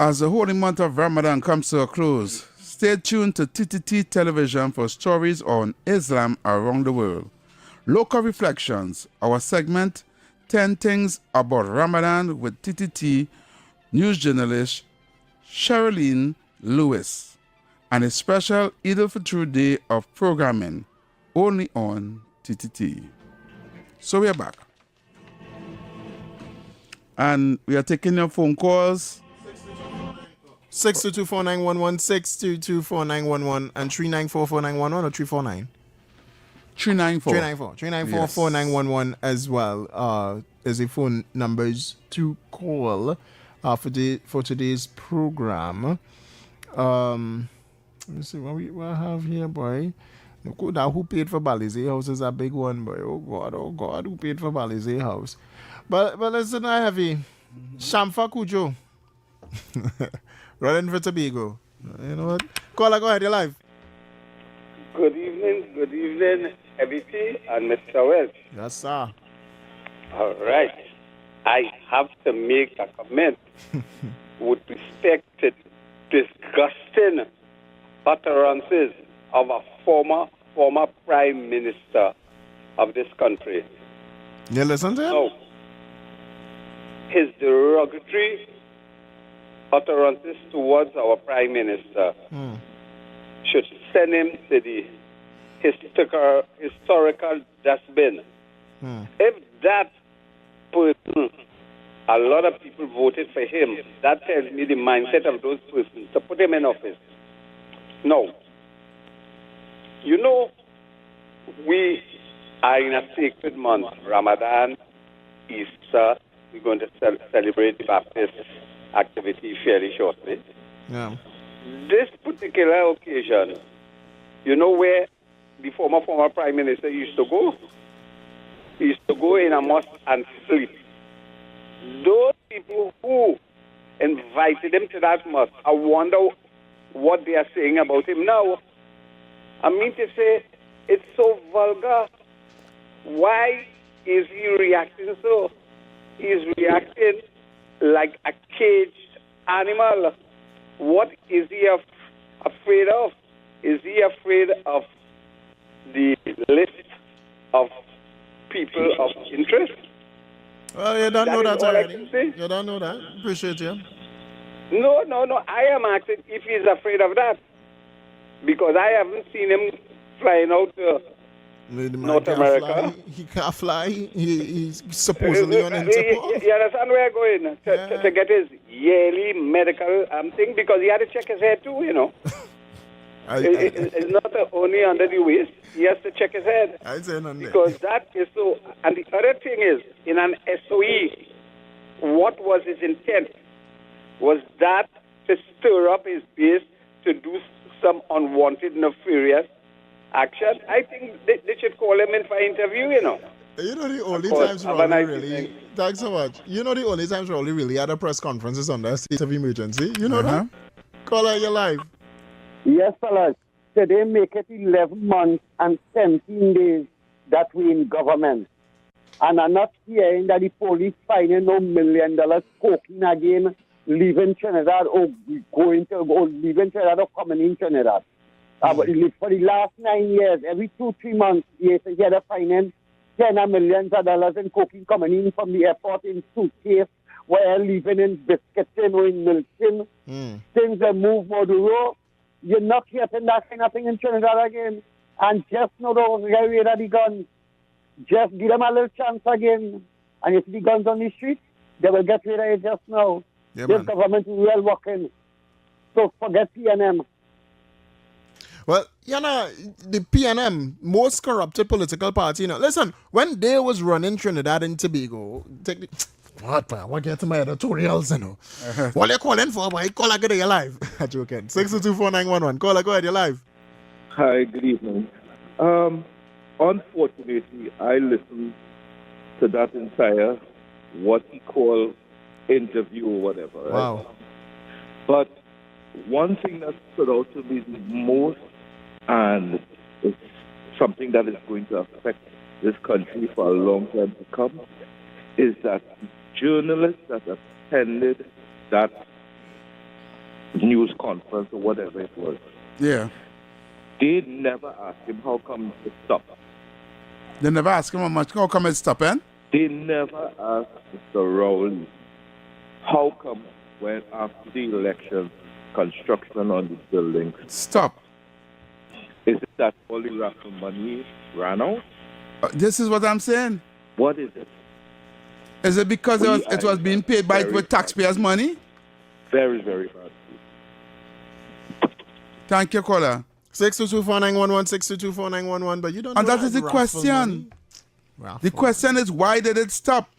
Speaker 2: As the holy month of Ramadan comes to a close, stay tuned to TTT Television for stories on Islam around the world. Local Reflections, our segment 10 Things About Ramadan with TTT news journalist Sherilyn Lewis, and a special Eid al-Fitr Day of programming only on TTT. So we are back. And we are taking your phone calls.
Speaker 1: 6224911, 6224911, and 3944911 or 349?
Speaker 2: 394.
Speaker 1: 3944911 as well is a phone numbers to call for today's program. Let me see what I have here, boy. Now, who paid for Balisier House is a big one, boy. Oh God, who paid for Balisier House? But listen, I have a Shamfa Kujo. Running for Tobago. You know what? Caller, go ahead, you're live.
Speaker 9: Good evening, EBT and Mr. Welch.
Speaker 1: Yes, sir.
Speaker 9: All right. I have to make a comment with respect to disgusting utterances of a former prime minister of this country.
Speaker 1: You listen to him?
Speaker 9: No. His derogatory utterances towards our prime minister should send him to the historical dustbin. If that person, a lot of people voted for him, that tells me the mindset of those persons to put him in office. No. You know, we are in a sacred month, Ramadan, Easter. We're going to celebrate the Baptist activity fairly shortly.
Speaker 1: Yeah.
Speaker 9: This particular occasion, you know where the former prime minister used to go? He used to go in a mosque and sleep. Those people who invited him to that mosque, I wonder what they are saying about him now. I mean to say, it's so vulgar. Why is he reacting so? He's reacting like a caged animal. What is he afraid of? Is he afraid of the list of people of interest?
Speaker 1: Well, you don't know that
Speaker 9: all I
Speaker 1: already.
Speaker 9: can say.
Speaker 1: You don't know that. Appreciate you.
Speaker 9: No. I am asking if he's afraid of that. Because I haven't seen him flying out to North America.
Speaker 1: He can't fly. He's supposedly on Interpol.
Speaker 9: You understand where I'm going? To get his yearly medical thing, because he had to check his head too, you know. It's not only under the waist. He has to check his head.
Speaker 1: I say none there.
Speaker 9: Because that is so. And the other thing is, in an SOE, what was his intent? Was that to stir up his base to do some unwanted, nefarious action? I think they should call him in for an interview, you know.
Speaker 1: You know the only times Rowley really... Thanks so much. You know the only times Rowley really had a press conference is under a state of emergency. You know that? Caller, you're live.
Speaker 5: Yes, fellas. Today make it 11 months and 17 days that we in government. And I'm not hearing that the police finding no $1 million cocaine again, leaving Trinidad or leaving Trinidad or coming in Trinidad. But for the last 9 years, every 2-3 months, you had a finding $10 million in cocaine coming in from the airport in suitcase, while leaving in Biscuitin or in Milton. Things that move Maduro. You're not getting that kind of thing in Trinidad again. And just know don't get rid of the guns. Just give them a little chance again. And you see the guns on the street, they will get rid of it just now.
Speaker 1: Yeah,
Speaker 5: this
Speaker 1: man.
Speaker 5: government is well working. So forget PNM.
Speaker 1: Well, you know, the PNM, most corrupted political party, you know. Listen, when they was running Trinidad and Tobago, what get to my editorials, you know. What you calling for, boy? Call a good day, you're live. I'm joking. 6224911. Call a go ahead, you're live.
Speaker 10: Hi, good evening. Unfortunately, I listened to that entire, what he called interview or whatever. Right?
Speaker 1: Wow.
Speaker 10: But one thing that stood out to me the most, and it's something that is going to affect this country for a long time to come, is that journalists that attended that news conference or whatever it was.
Speaker 2: Yeah.
Speaker 10: They never asked him how come it stopped.
Speaker 2: They never asked him how come it's stopping?
Speaker 10: They never asked Mr. Rowley how come when after the election construction on the building
Speaker 2: stop.
Speaker 10: Is it that all the raffle money ran out?
Speaker 2: This is what I'm saying.
Speaker 10: What is it?
Speaker 2: Is it because it was being paid with taxpayers' money?
Speaker 10: Very, very bad.
Speaker 2: Thank you, caller.
Speaker 1: 6224911, 6224911, but you don't know.
Speaker 2: And that is the question. The question is, why did it stop?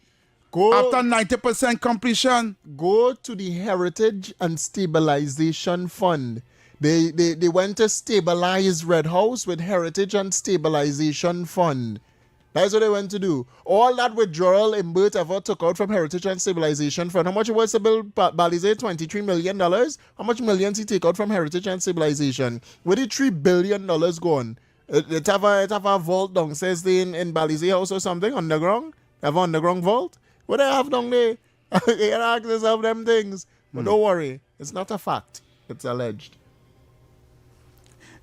Speaker 2: After 90% completion.
Speaker 1: Go to the Heritage and Stabilization Fund. They went to stabilize Red House with Heritage and Stabilization Fund. That's what they went to do. All that withdrawal Imbert ever took out from Heritage and Stabilization Fund. How much it was to build Balisier? $23 million? How much millions he take out from Heritage and Stabilization? Where did $3 billion gone? It have a vault downstairs in Balisier House or something underground? Have an underground vault? What they have down there? You can ask yourself them things. But don't worry. It's not a fact. It's alleged.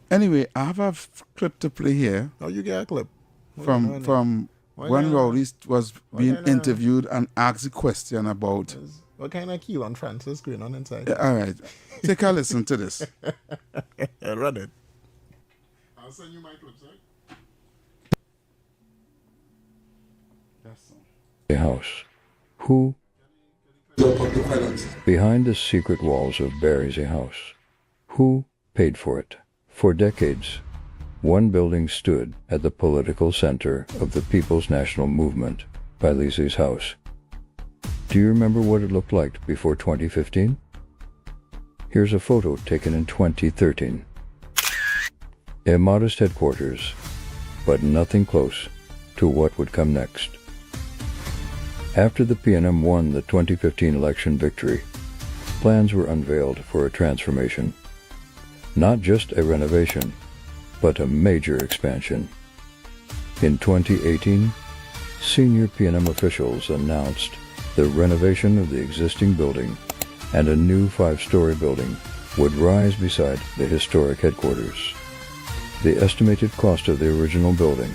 Speaker 2: Anyway, I have a clip to play here.
Speaker 1: Oh, you get a clip.
Speaker 2: From when Rowley was being interviewed and asked a question about...
Speaker 1: What kind of keel on Francis going on inside?
Speaker 2: All right. Take a listen to this.
Speaker 1: Run it.
Speaker 2: I'll send you my clips, right?
Speaker 11: A house. Who? Behind the secret walls of Balisier House. Who paid for it? For decades, one building stood at the political center of the People's National Movement, Balisier House. Do you remember what it looked like before 2015? Here's a photo taken in 2013. A modest headquarters, but nothing close to what would come next. After the PNM won the 2015 election victory, plans were unveiled for a transformation. Not just a renovation, but a major expansion. In 2018, senior PNM officials announced the renovation of the existing building and a new 5-story building would rise beside the historic headquarters. The estimated cost of the original building,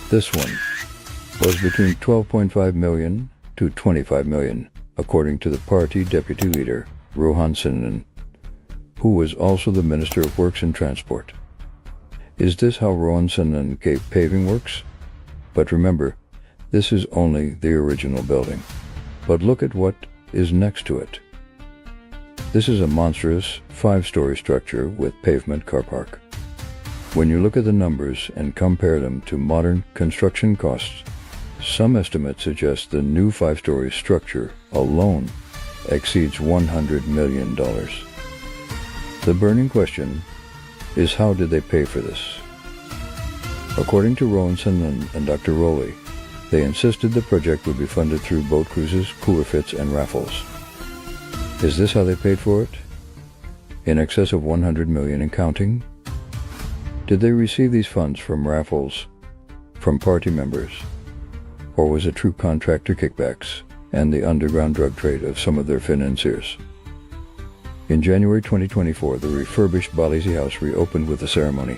Speaker 11: this one, was between $12.5 million to $25 million, according to the party deputy leader, Rohan, who was also the Minister of Works and Transport. Is this how Rohan gave paving works? But remember, this is only the original building. But look at what is next to it. This is a monstrous 5-story structure with pavement car park. When you look at the numbers and compare them to modern construction costs, some estimates suggest the new 5-story structure alone exceeds $100 million. The burning question is, how did they pay for this? According to Rohan and Dr. Rowley, they insisted the project would be funded through boat cruises, cooler fits, and raffles. Is this how they paid for it? In excess of $100 million and counting? Did they receive these funds from raffles, from party members, or was it true contractor kickbacks and the underground drug trade of some of their financiers? In January 2024, the refurbished Balisier House reopened with a ceremony.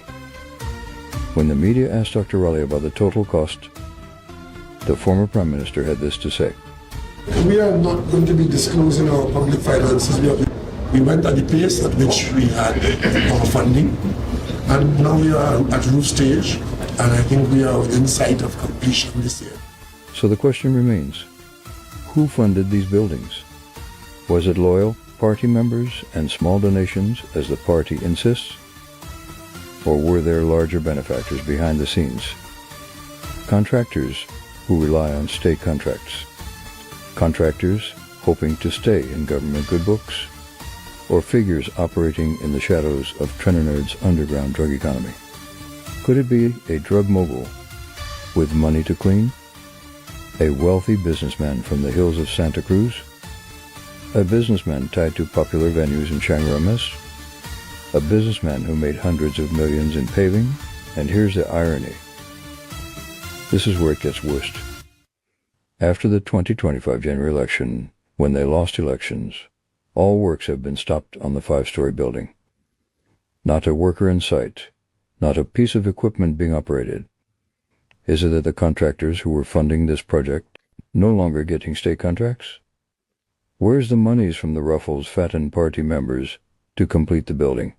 Speaker 11: When the media asked Dr. Rowley about the total cost, the former Prime Minister had this to say.
Speaker 8: We are not going to be disclosing our public finances. We went at the pace at which we had our funding, and now we are at roof stage, and I think we are in sight of completion this year.
Speaker 11: So the question remains, who funded these buildings? Was it loyal party members and small donations, as the party insists? Or were there larger benefactors behind the scenes? Contractors who rely on state contracts? Contractors hoping to stay in government good books? Or figures operating in the shadows of Trinidad's underground drug economy? Could it be a drug mogul with money to clean? A wealthy businessman from the hills of Santa Cruz? A businessman tied to popular venues in Shangri-La? A businessman who made hundreds of millions in paving? And here's the irony. This is where it gets worst. After the 2025 general election, when they lost elections, All works have been stopped on the 5-story building. Not a worker in sight, not a piece of equipment being operated. Is it that the contractors who were funding this project no longer getting state contracts? Where's the monies from the Ruffles fattened party members to complete the building?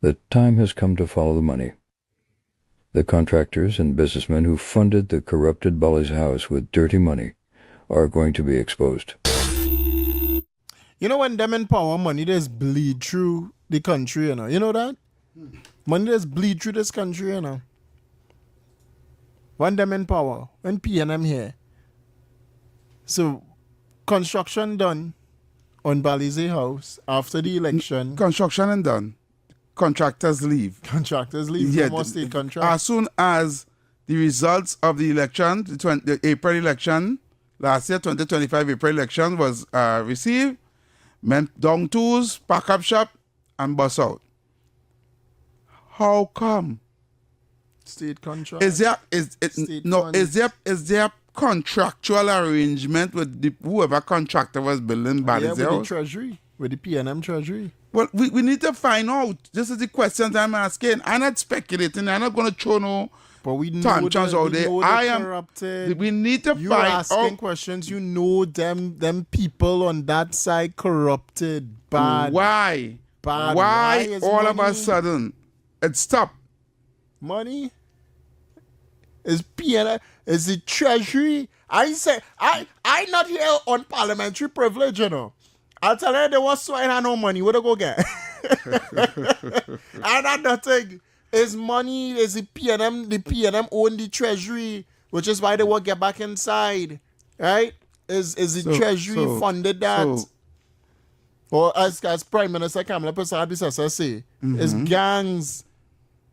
Speaker 11: The time has come to follow the money. The contractors and businessmen who funded the corrupted Balisier House with dirty money are going to be exposed.
Speaker 1: You know when them in power, money just bleed through the country, you know. You know that? Money just bleed through this country, you know. When them in power, when PNM here. So, construction done on Balisier House after the election.
Speaker 2: Construction and done. Contractors leave.
Speaker 1: Contractors leave.
Speaker 2: Yeah,
Speaker 1: No more state contract.
Speaker 2: as soon as the results of the election, the April election, last year, 2025 April election was received, men down tools, pack up shop, and bus out. How come?
Speaker 1: State contract.
Speaker 2: Is there contractual arrangement with whoever contractor was building Balisier
Speaker 1: Yeah, with the
Speaker 2: House?
Speaker 1: treasury, with the PNM treasury.
Speaker 2: Well, we need to find out. This is the questions I'm asking. I'm not speculating. I'm not going to throw no
Speaker 1: But we know
Speaker 2: tantrums out there. I am.
Speaker 1: corrupted.
Speaker 2: We need to
Speaker 1: You
Speaker 2: find
Speaker 1: asking
Speaker 2: out
Speaker 1: questions. You know them people on that side corrupted. Bad.
Speaker 2: why.
Speaker 1: Bad.
Speaker 2: Why
Speaker 1: is
Speaker 2: all of a
Speaker 1: money?
Speaker 2: sudden it stopped?
Speaker 1: Money is PNM. Is the treasury? I say I not here on parliamentary privilege, you know. I'll tell you they was swine and no money. Where they go get? And that nothing. Is money, is the PNM own the treasury, which is why they will get back inside. Right? Is the treasury funded that? Or as Prime Minister Kamala Persad say, it's gangs.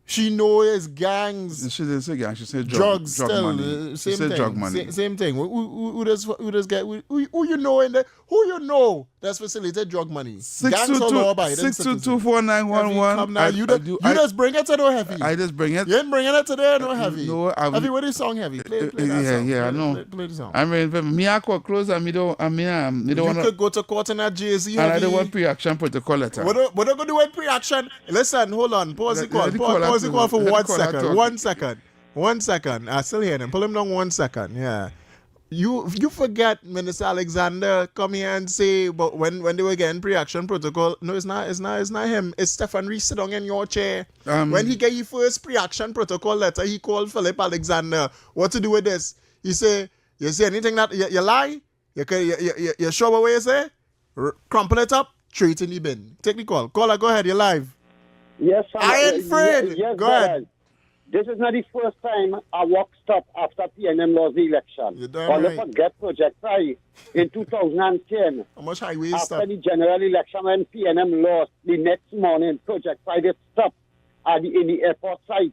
Speaker 1: She know it's gangs.
Speaker 2: She didn't say gang. She said
Speaker 1: drugs
Speaker 2: drug
Speaker 1: still.
Speaker 2: money.
Speaker 1: Same
Speaker 2: She said
Speaker 1: thing.
Speaker 2: drug money.
Speaker 1: Same thing. Who does get who you know in the who you know that's facilitated drug money? Gangs all over by
Speaker 2: 6224911.
Speaker 1: You just bring it to no heavy.
Speaker 2: I just bring it.
Speaker 1: You ain't bringing it today no heavy.
Speaker 2: No,
Speaker 1: heavy with the song heavy. Play that song.
Speaker 2: I know.
Speaker 1: Play the song.
Speaker 2: I mean, me I call close and me don't. I mean,
Speaker 1: You could go to court in that JZ.
Speaker 2: And I don't want pre-action protocol letter.
Speaker 1: What are going to do with pre-action? Listen, hold on. Pause the call. Pause the call for 1 second. 1 second. I still hear him. Pull him down 1 second. Yeah. You forget Minister Alexander come here and say, but when they were getting pre-action protocol, no, it's not him. It's Stephen Reese sitting in your chair. When he get his first pre-action protocol letter, he called Philip Alexander. What to do with this? He say, you say anything that you lie? You show what you say? Crumple it up, throw it in the bin. Take the call. Caller, go ahead. You're live.
Speaker 5: Yes, sir.
Speaker 1: I ain't afraid.
Speaker 5: Yes,
Speaker 1: go ahead.
Speaker 5: This is not the first time a walk stopped after PNM lost the election.
Speaker 1: You're damn
Speaker 5: Or
Speaker 1: right.
Speaker 5: forget Project Pi in 2010.
Speaker 1: How much highways
Speaker 5: After
Speaker 1: stop?
Speaker 5: the general election when PNM lost, the next morning Project Pi they stopped in the airport site.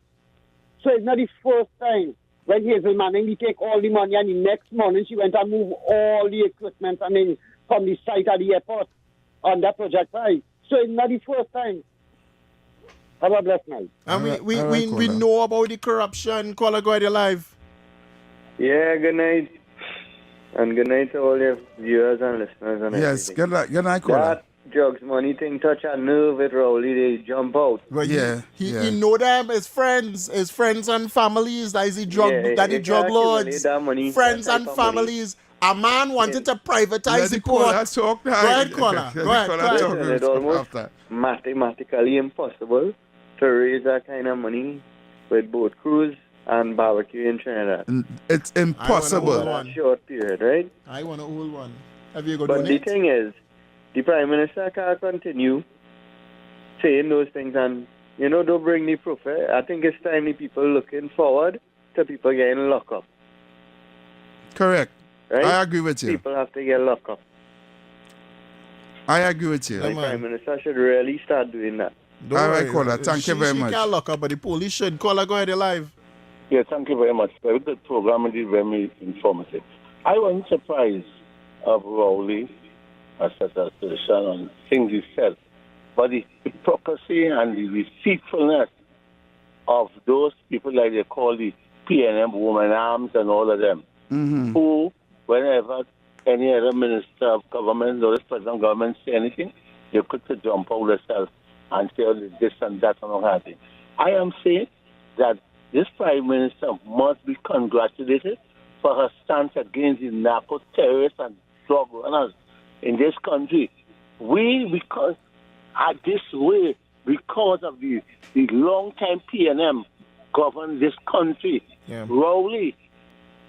Speaker 5: So it's not the first time when Hazel Manning he take all the money and the next morning she went and move all the equipment from the site at the airport on that Project Pi. So it's not the first time. Have a blessed night.
Speaker 1: And we know about the corruption. Caller, go ahead, you're live.
Speaker 12: Yeah, good night. And good night to all your viewers and listeners. And
Speaker 2: Yes,
Speaker 12: everything.
Speaker 2: good night, caller.
Speaker 12: That drugs money thing touch a nerve with Rowley, they jump out.
Speaker 1: Well,
Speaker 2: Yeah,
Speaker 1: he know them as friends and families. That is the drug,
Speaker 12: Yeah,
Speaker 1: that the
Speaker 12: you
Speaker 1: drug
Speaker 12: can't
Speaker 1: lords,
Speaker 12: accumulate that money,
Speaker 1: friends
Speaker 12: that
Speaker 1: and
Speaker 12: type of money.
Speaker 1: families. A man wanted to privatize
Speaker 2: Let
Speaker 1: the
Speaker 2: the caller
Speaker 1: port.
Speaker 2: talk.
Speaker 1: Go ahead, caller. Go ahead.
Speaker 12: Listen, it's almost mathematically impossible to raise that kind of money with boat cruise and barbecue in Trinidad.
Speaker 2: It's impossible.
Speaker 12: In that short period, right?
Speaker 1: I want to hold one. Have you got
Speaker 12: But the
Speaker 1: donate?
Speaker 12: thing is, the Prime Minister can't continue saying those things and, don't bring the proof. I think it's time the people looking forward to people getting locked up.
Speaker 2: Correct.
Speaker 12: Right?
Speaker 2: I agree with you.
Speaker 12: People have to get locked up.
Speaker 2: I agree with you.
Speaker 12: The Prime Minister should really start doing that.
Speaker 2: All right, caller. Thank you very much.
Speaker 1: She can't lock up, but the police should. Caller, go ahead, you're live.
Speaker 13: Yeah, thank you very much. The program is very informative. I wasn't surprised of Rowley assertion on things he said, but the hypocrisy and the deceitfulness of those people like they call the PNM woman arms and all of them, who, whenever any other minister of government or the president of government say anything, you could jump out yourself and say this and that and all that thing. I am saying that this Prime Minister must be congratulated for her stance against the narco terrorists and drug runners in this country. Because at this way, because of the long-time PNM govern this country, Rowley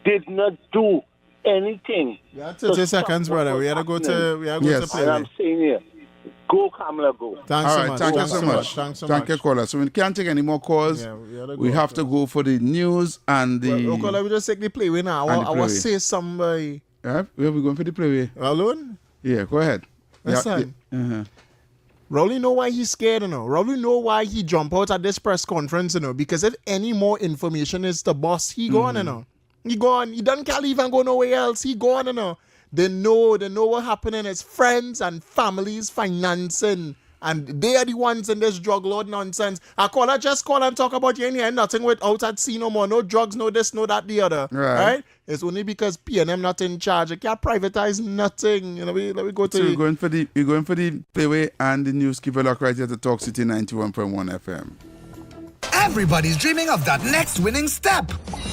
Speaker 13: did not do anything.
Speaker 1: Yeah, 30 seconds, brother. We had to go to play.
Speaker 13: And I'm saying here, go Kamala, go.
Speaker 1: Thanks
Speaker 2: All
Speaker 1: so
Speaker 2: right,
Speaker 1: much.
Speaker 2: thank you so much. Thank you, caller. So we can't take any more calls. We have to go for the news and the...
Speaker 1: Well, let me just take the play now. I want to say somebody...
Speaker 2: Yeah, where are we going for the play?
Speaker 1: Alone?
Speaker 2: Yeah, go ahead.
Speaker 1: Listen. Rowley know why he's scared, Rowley know why he jump out at this press conference, because if any more information is the boss, he gone, He gone. He can't even go nowhere else. He gone, They know what happening. His friends and families financing. And they are the ones in this drug lord nonsense. Just call and talk about you in here. Nothing without at sea no more. No drugs, no this, no that, the other. Right? It's only because PNM not in charge. You can't privatize nothing. Let me go to...
Speaker 2: So we're going for the playway and the news. Keep a look right here to Talk City 91.1 FM.
Speaker 14: Everybody's dreaming of that next winning step.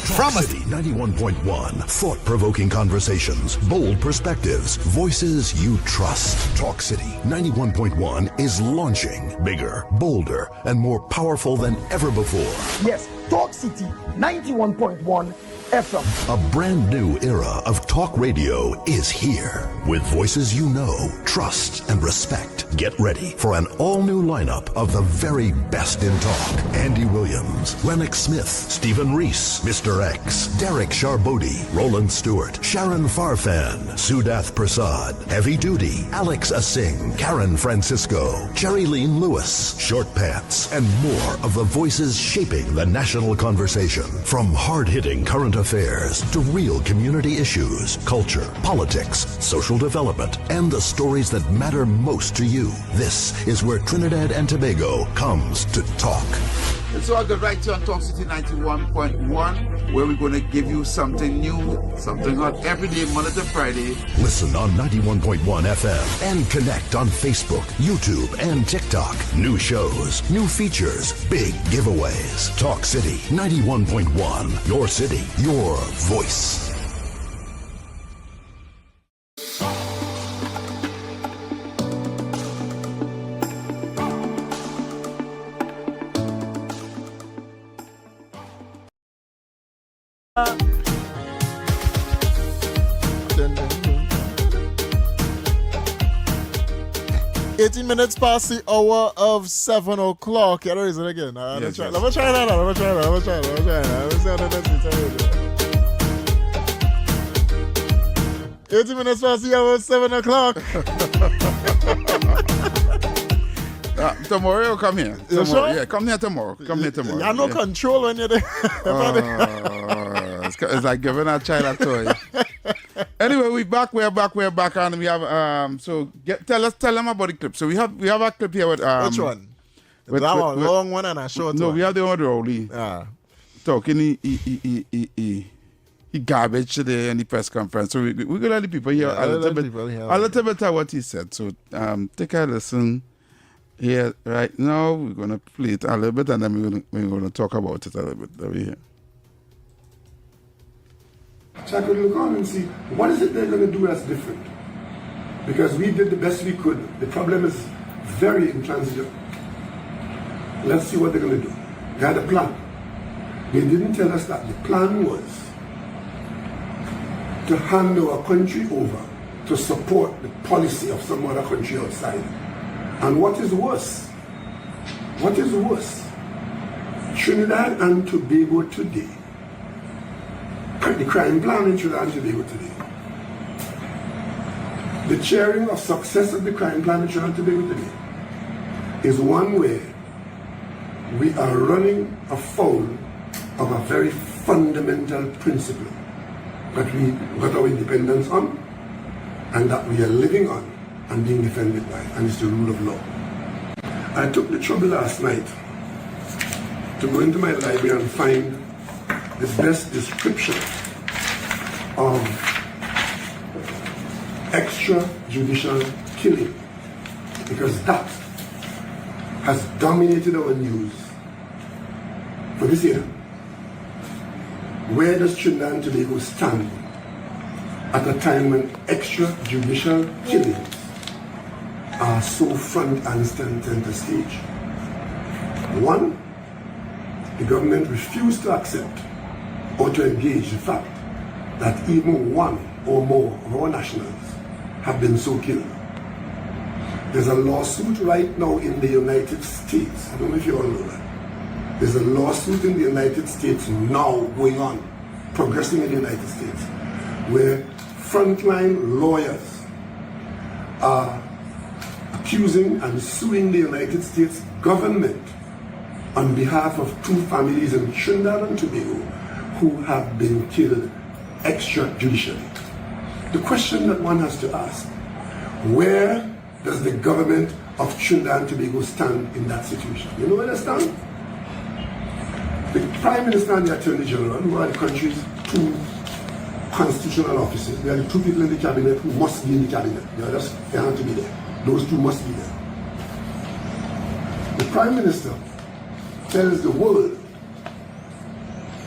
Speaker 7: Talk City 91.1. Thought-provoking conversations, bold perspectives, voices you trust. Talk City 91.1 is launching bigger, bolder, and more powerful than ever before.
Speaker 15: Yes, Talk City 91.1 FM.
Speaker 7: A brand new era of talk radio is here. With voices you know, trust, and respect. Get ready for an all-new lineup of the very best in talk. Andy Williams, Lennox Smith, Stephen Reese, Mr. X, Derek Charbodi, Roland Stewart, Sharon Farfan, Sudath Prasad, Heavy Duty, Alex Asing, Karen Francisco, Cherry Lean Lewis, Short Pants, and more of the voices shaping the national conversation. From hard-hitting current affairs to real community issues, culture, politics, social development, and the stories that matter most to you. This is where Trinidad and Tobago comes to talk.
Speaker 2: It's all good right here on Talk City 91.1, where we're going to give you something new, something hot every day, Monday to Friday.
Speaker 7: Listen on 91.1 FM and connect on Facebook, YouTube, and TikTok. New shows, new features, big giveaways. Talk City 91.1. Your city, your voice.
Speaker 1: Minutes past the hour of 7 o'clock. Yeah, there is it again. Let me try that. Let me see how that is. 18 minutes past the hour of 7 o'clock.
Speaker 2: Tomorrow, come here.
Speaker 1: You sure?
Speaker 2: Yeah, come here tomorrow.
Speaker 1: You have no control when you're there.
Speaker 2: It's like giving a child a toy. Anyway, we're back, and we have tell them about the clip. So we have a clip here with
Speaker 1: which one? Long one and a short one.
Speaker 2: No, we have the one with Rowley. Talking he garbage today in the press conference. So we're gonna let the people hear a little bit of what he said. So take a listen here right now. We're gonna play it a little bit and then we're gonna talk about it a little bit over here.
Speaker 8: So I could look on and see, what is it they're going to do that's different? Because we did the best we could. The problem is very intransigent. Let's see what they're going to do. They had a plan. They didn't tell us that the plan was to hand our country over to support the policy of some other country outside. And what is worse? Trinidad and Tobago today, the crime plan in Trinidad and Tobago today, the sharing of success of the crime plan in Trinidad and Tobago today is one where we are running afoul of a very fundamental principle that we got our independence on and that we are living on and being defended by, and it's the rule of law. I took the trouble last night to go into my library and find the best description of extrajudicial killing, because that has dominated our news for this year. Where does Trinidad and Tobago stand at a time when extrajudicial killings are so front and center stage? One, the government refused to accept or to engage the fact that even one or more of our nationals have been so killed. There's a lawsuit right now in the United States. I don't know if you all know that. There's a lawsuit in the United States now going on, progressing in the United States, where frontline lawyers are accusing and suing the United States government on behalf of 2 families in Trinidad and Tobago who have been killed extrajudicially. The question that one has to ask, where does the government of Trinidad and Tobago stand in that situation? You know where they stand? The Prime Minister and the Attorney General, who are the country's 2 constitutional officers, they are the 2 people in the cabinet who must be in the cabinet. They have to be there. Those 2 must be there. The Prime Minister tells the world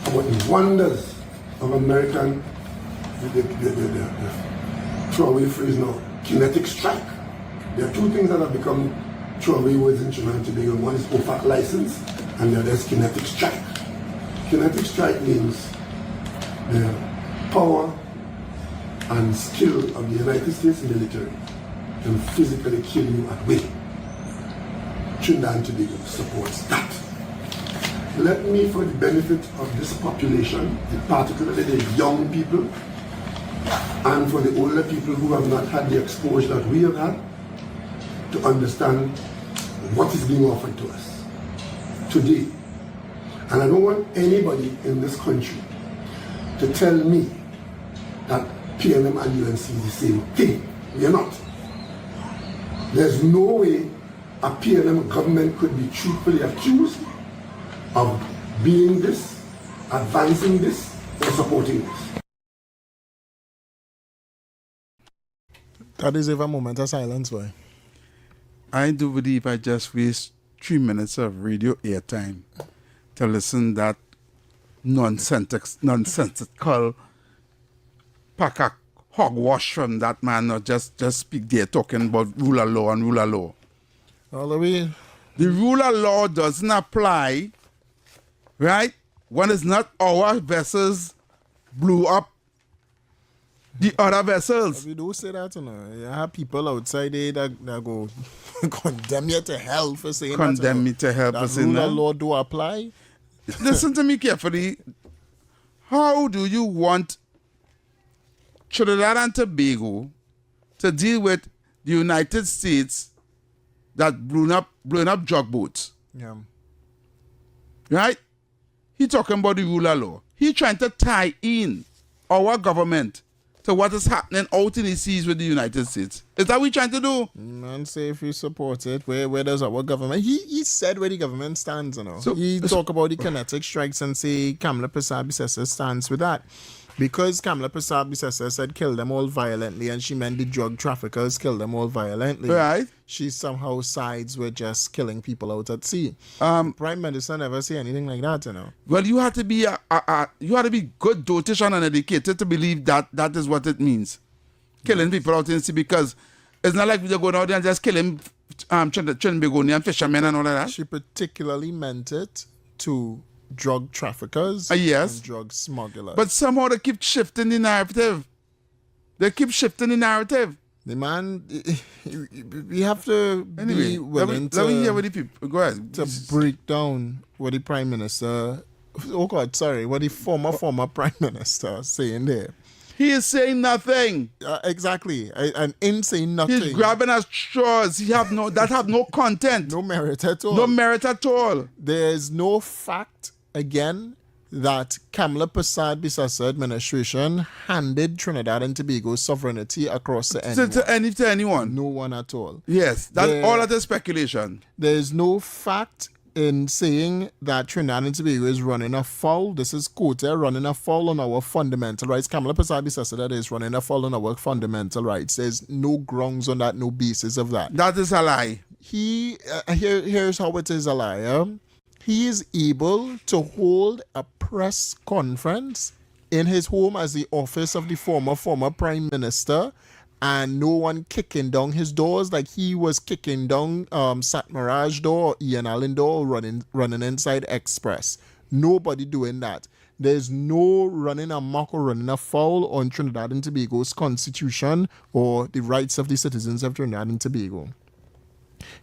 Speaker 8: about the wonders of American, the throwaway phrase now, kinetic strike. There are 2 things that have become throwaway words in Trinidad and Tobago. One is OFAC license, and the other is kinetic strike. Kinetic strike means the power and skill of the United States military can physically kill you at will. Trinidad and Tobago supports that. Let me, for the benefit of this population, particularly the young people, and for the older people who have not had the exposure that we have had, to understand what is being offered to us today. And I don't want anybody in this country to tell me that PNM and UNC is the same thing. We are not. There's no way a PNM government could be truthfully accused of being this, advancing this, or supporting this.
Speaker 1: That is a moment of silence, boy.
Speaker 2: I do believe I just waste 3 minutes of radio airtime to listen that nonsensical pack of hogwash from that man, or just speak there talking about rule of law and rule of law.
Speaker 1: All the way.
Speaker 2: The rule of law doesn't apply, right? When it's not our vessels blew up the other vessels.
Speaker 1: We do say that, you know. You have people outside there that go condemn you to hell for saying that.
Speaker 2: Condemn me to hell for saying that.
Speaker 1: Rule of law do apply.
Speaker 2: Listen to me carefully. How do you want Trinidad and Tobago to deal with the United States that blowing up drug boats?
Speaker 1: Yeah.
Speaker 2: Right? He talking about the rule of law. He trying to tie in our government to what is happening out in the seas with the United States. Is that what we're trying to do?
Speaker 1: Man, say if you support it, where does our government? He said where the government stands, you know.
Speaker 2: So,
Speaker 1: he talk about the kinetic strikes and say Kamala Persad-Bissessar stands with that. Because Kamala Persad-Bissessar said kill them all violently, and she meant the drug traffickers kill them all violently.
Speaker 2: Right.
Speaker 1: She somehow sides with just killing people out at sea. Prime Minister never say anything like that, you know.
Speaker 2: Well, you have to be you have to be good dotish and educated to believe that is what it means. Killing people out in the sea, because it's not like we're going out there and just killing Trinbagonian fishermen and all of that.
Speaker 1: She particularly meant it to drug traffickers
Speaker 2: yes.
Speaker 1: and drug smugglers.
Speaker 2: But somehow they keep shifting the narrative. The man,
Speaker 1: we have to be willing
Speaker 2: let me hear what the people, go ahead.
Speaker 1: To break down what the Prime Minister, what the former Prime Minister saying there.
Speaker 2: He is saying nothing.
Speaker 1: Exactly. And in saying nothing.
Speaker 2: He's grabbing at straws. That have no content.
Speaker 1: No merit at all.
Speaker 2: No merit at all.
Speaker 1: There is no fact, again, that Kamala Persad-Bissessar administration handed Trinidad and Tobago sovereignty across to anyone.
Speaker 2: To anyone.
Speaker 1: No one at all.
Speaker 2: Yes. All that is speculation.
Speaker 1: There is no fact in saying that Trinidad and Tobago is running afoul. This is quoted, running afoul on our fundamental rights. Kamala Pasabi says that is running afoul on our fundamental rights. There's no grounds on that, no basis of that.
Speaker 2: That is a lie.
Speaker 1: Here's how it is a lie. He is able to hold a press conference in his home as the office of the former prime minister, and no one kicking down his doors like he was kicking down Satmaraj door or Ian Allen door, running inside Express. Nobody doing that. There's no running amok or running afoul on Trinidad and Tobago's constitution or the rights of the citizens of Trinidad and Tobago.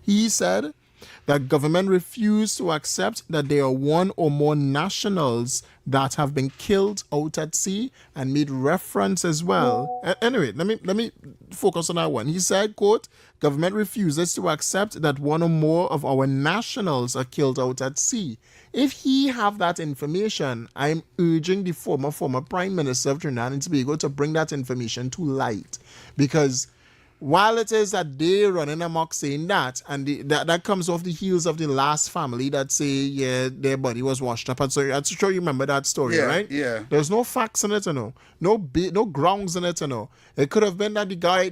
Speaker 1: He said that government refused to accept that there are one or more nationals that have been killed out at sea, and made reference as well. Anyway, let me focus on that one. He said, quote, government refuses to accept that one or more of our nationals are killed out at sea. If he have that information, I'm urging the former Prime Minister of Trinidad and Tobago to bring that information to light, because while it is that they running amok saying that, and that comes off the heels of the last family that say, yeah, their body was washed up. And so I'm sure you remember that story, right?
Speaker 2: Yeah.
Speaker 1: There's no facts in it, no grounds in it, It could have been that the guy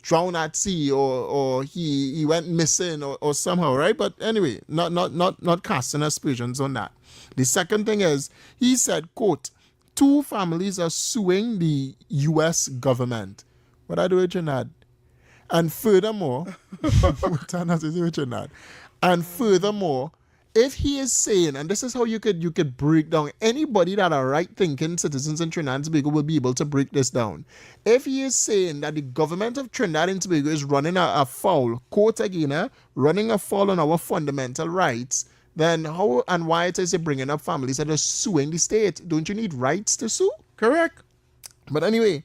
Speaker 1: drowned at sea, or he went missing, or somehow, right? But anyway, not casting aspersions on that. The second thing is, he said, quote, 2 families are suing the U.S. government. What I do with Trinidad? And furthermore, if he is saying, and this is how you could break down, anybody that are right-thinking citizens in Trinidad and Tobago will be able to break this down. If he is saying that the government of Trinidad and Tobago is running a foul, quote again, running a foul on our fundamental rights, then how and why it is they bringing up families that are suing the state? Don't you need rights to sue?
Speaker 2: Correct.
Speaker 1: But anyway,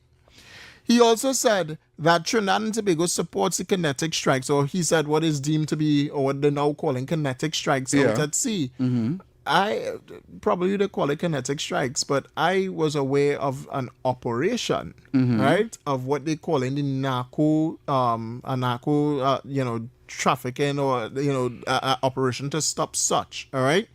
Speaker 1: he also said that Trinidad and Tobago supports the kinetic strikes, or he said what is deemed to be, or what they're now calling kinetic strikes out at sea.
Speaker 2: Mm-hmm.
Speaker 1: I probably they call it kinetic strikes, but I was aware of an operation, right, of what they call in the narco, trafficking, or operation to stop such. All right,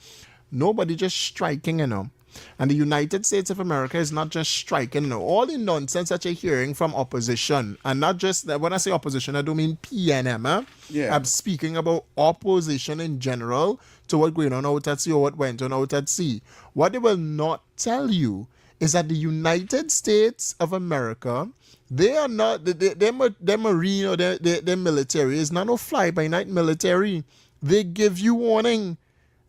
Speaker 1: nobody just striking, And the United States of America is not just striking, all the nonsense that you're hearing from opposition, and not just that. When I say opposition, I don't mean PNM. I'm speaking about opposition in general to what going on out at sea, or what went on out at sea. What they will not tell you is that the United States of America, they are not, their marine or their military is not no fly-by-night military. They give you warning.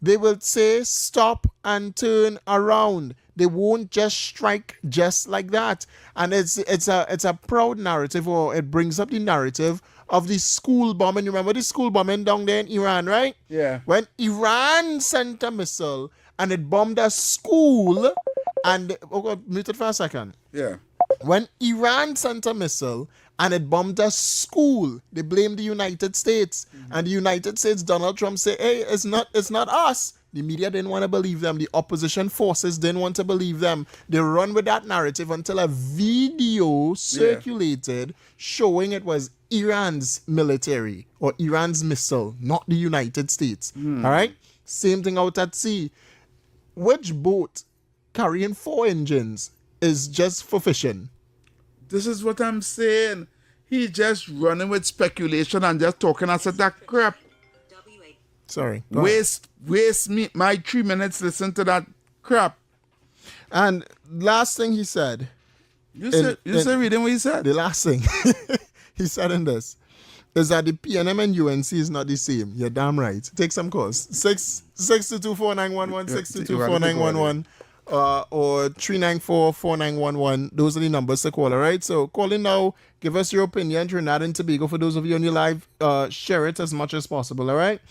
Speaker 1: They will say stop and turn around. They won't just strike just like that. And it's a proud narrative, or it brings up the narrative of the school bombing. You remember the school bombing down there in Iran, right?
Speaker 2: Yeah.
Speaker 1: When Iran sent a missile and it bombed a school, and mute it for a second.
Speaker 2: Yeah.
Speaker 1: When Iran sent a missile and it bombed a school, they blamed the United States. And the United States, Donald Trump said, hey, it's not us. The media didn't want to believe them. The opposition forces didn't want to believe them. They run with that narrative until a video circulated showing it was Iran's military or Iran's missile, not the United States. All right? Same thing out at sea. Which boat carrying 4 engines is just for fishing?
Speaker 2: This is what I'm saying. He just running with speculation and just talking us that crap.
Speaker 1: Sorry.
Speaker 2: Waste me my 3 minutes listen to that crap.
Speaker 1: And last thing he said.
Speaker 2: You said reading what he said?
Speaker 1: The last thing he said in this is that the PNM and UNC is not the same. You're damn right. Take some calls. 6224911, 6224911. Or 394-4911. Those are the numbers to call, all right? So call in now. Give us your opinion. Trinidad and Tobago. For those of you on your live, share it as much as possible, all right?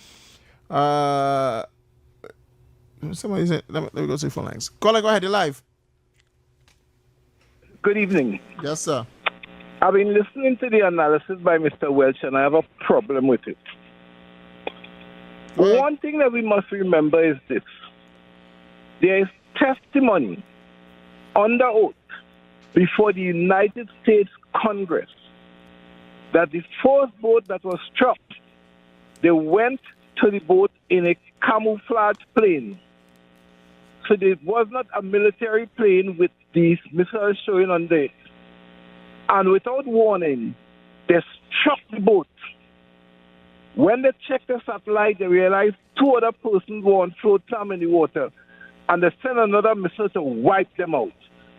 Speaker 1: Somebody said, let me go to the phone lines. Caller, go ahead. You're live.
Speaker 10: Good evening.
Speaker 1: Yes, sir.
Speaker 10: I've been listening to the analysis by Mr. Welch, and I have a problem with it.
Speaker 1: Right.
Speaker 10: One thing that we must remember is this. There is testimony under oath before the United States Congress that the first boat that was struck, they went to the boat in a camouflage plane. So there was not a military plane with these missiles showing on there. And without warning, they struck the boat. When they checked the satellite, they realized 2 other persons were on float time in the water. And they sent another missile to wipe them out.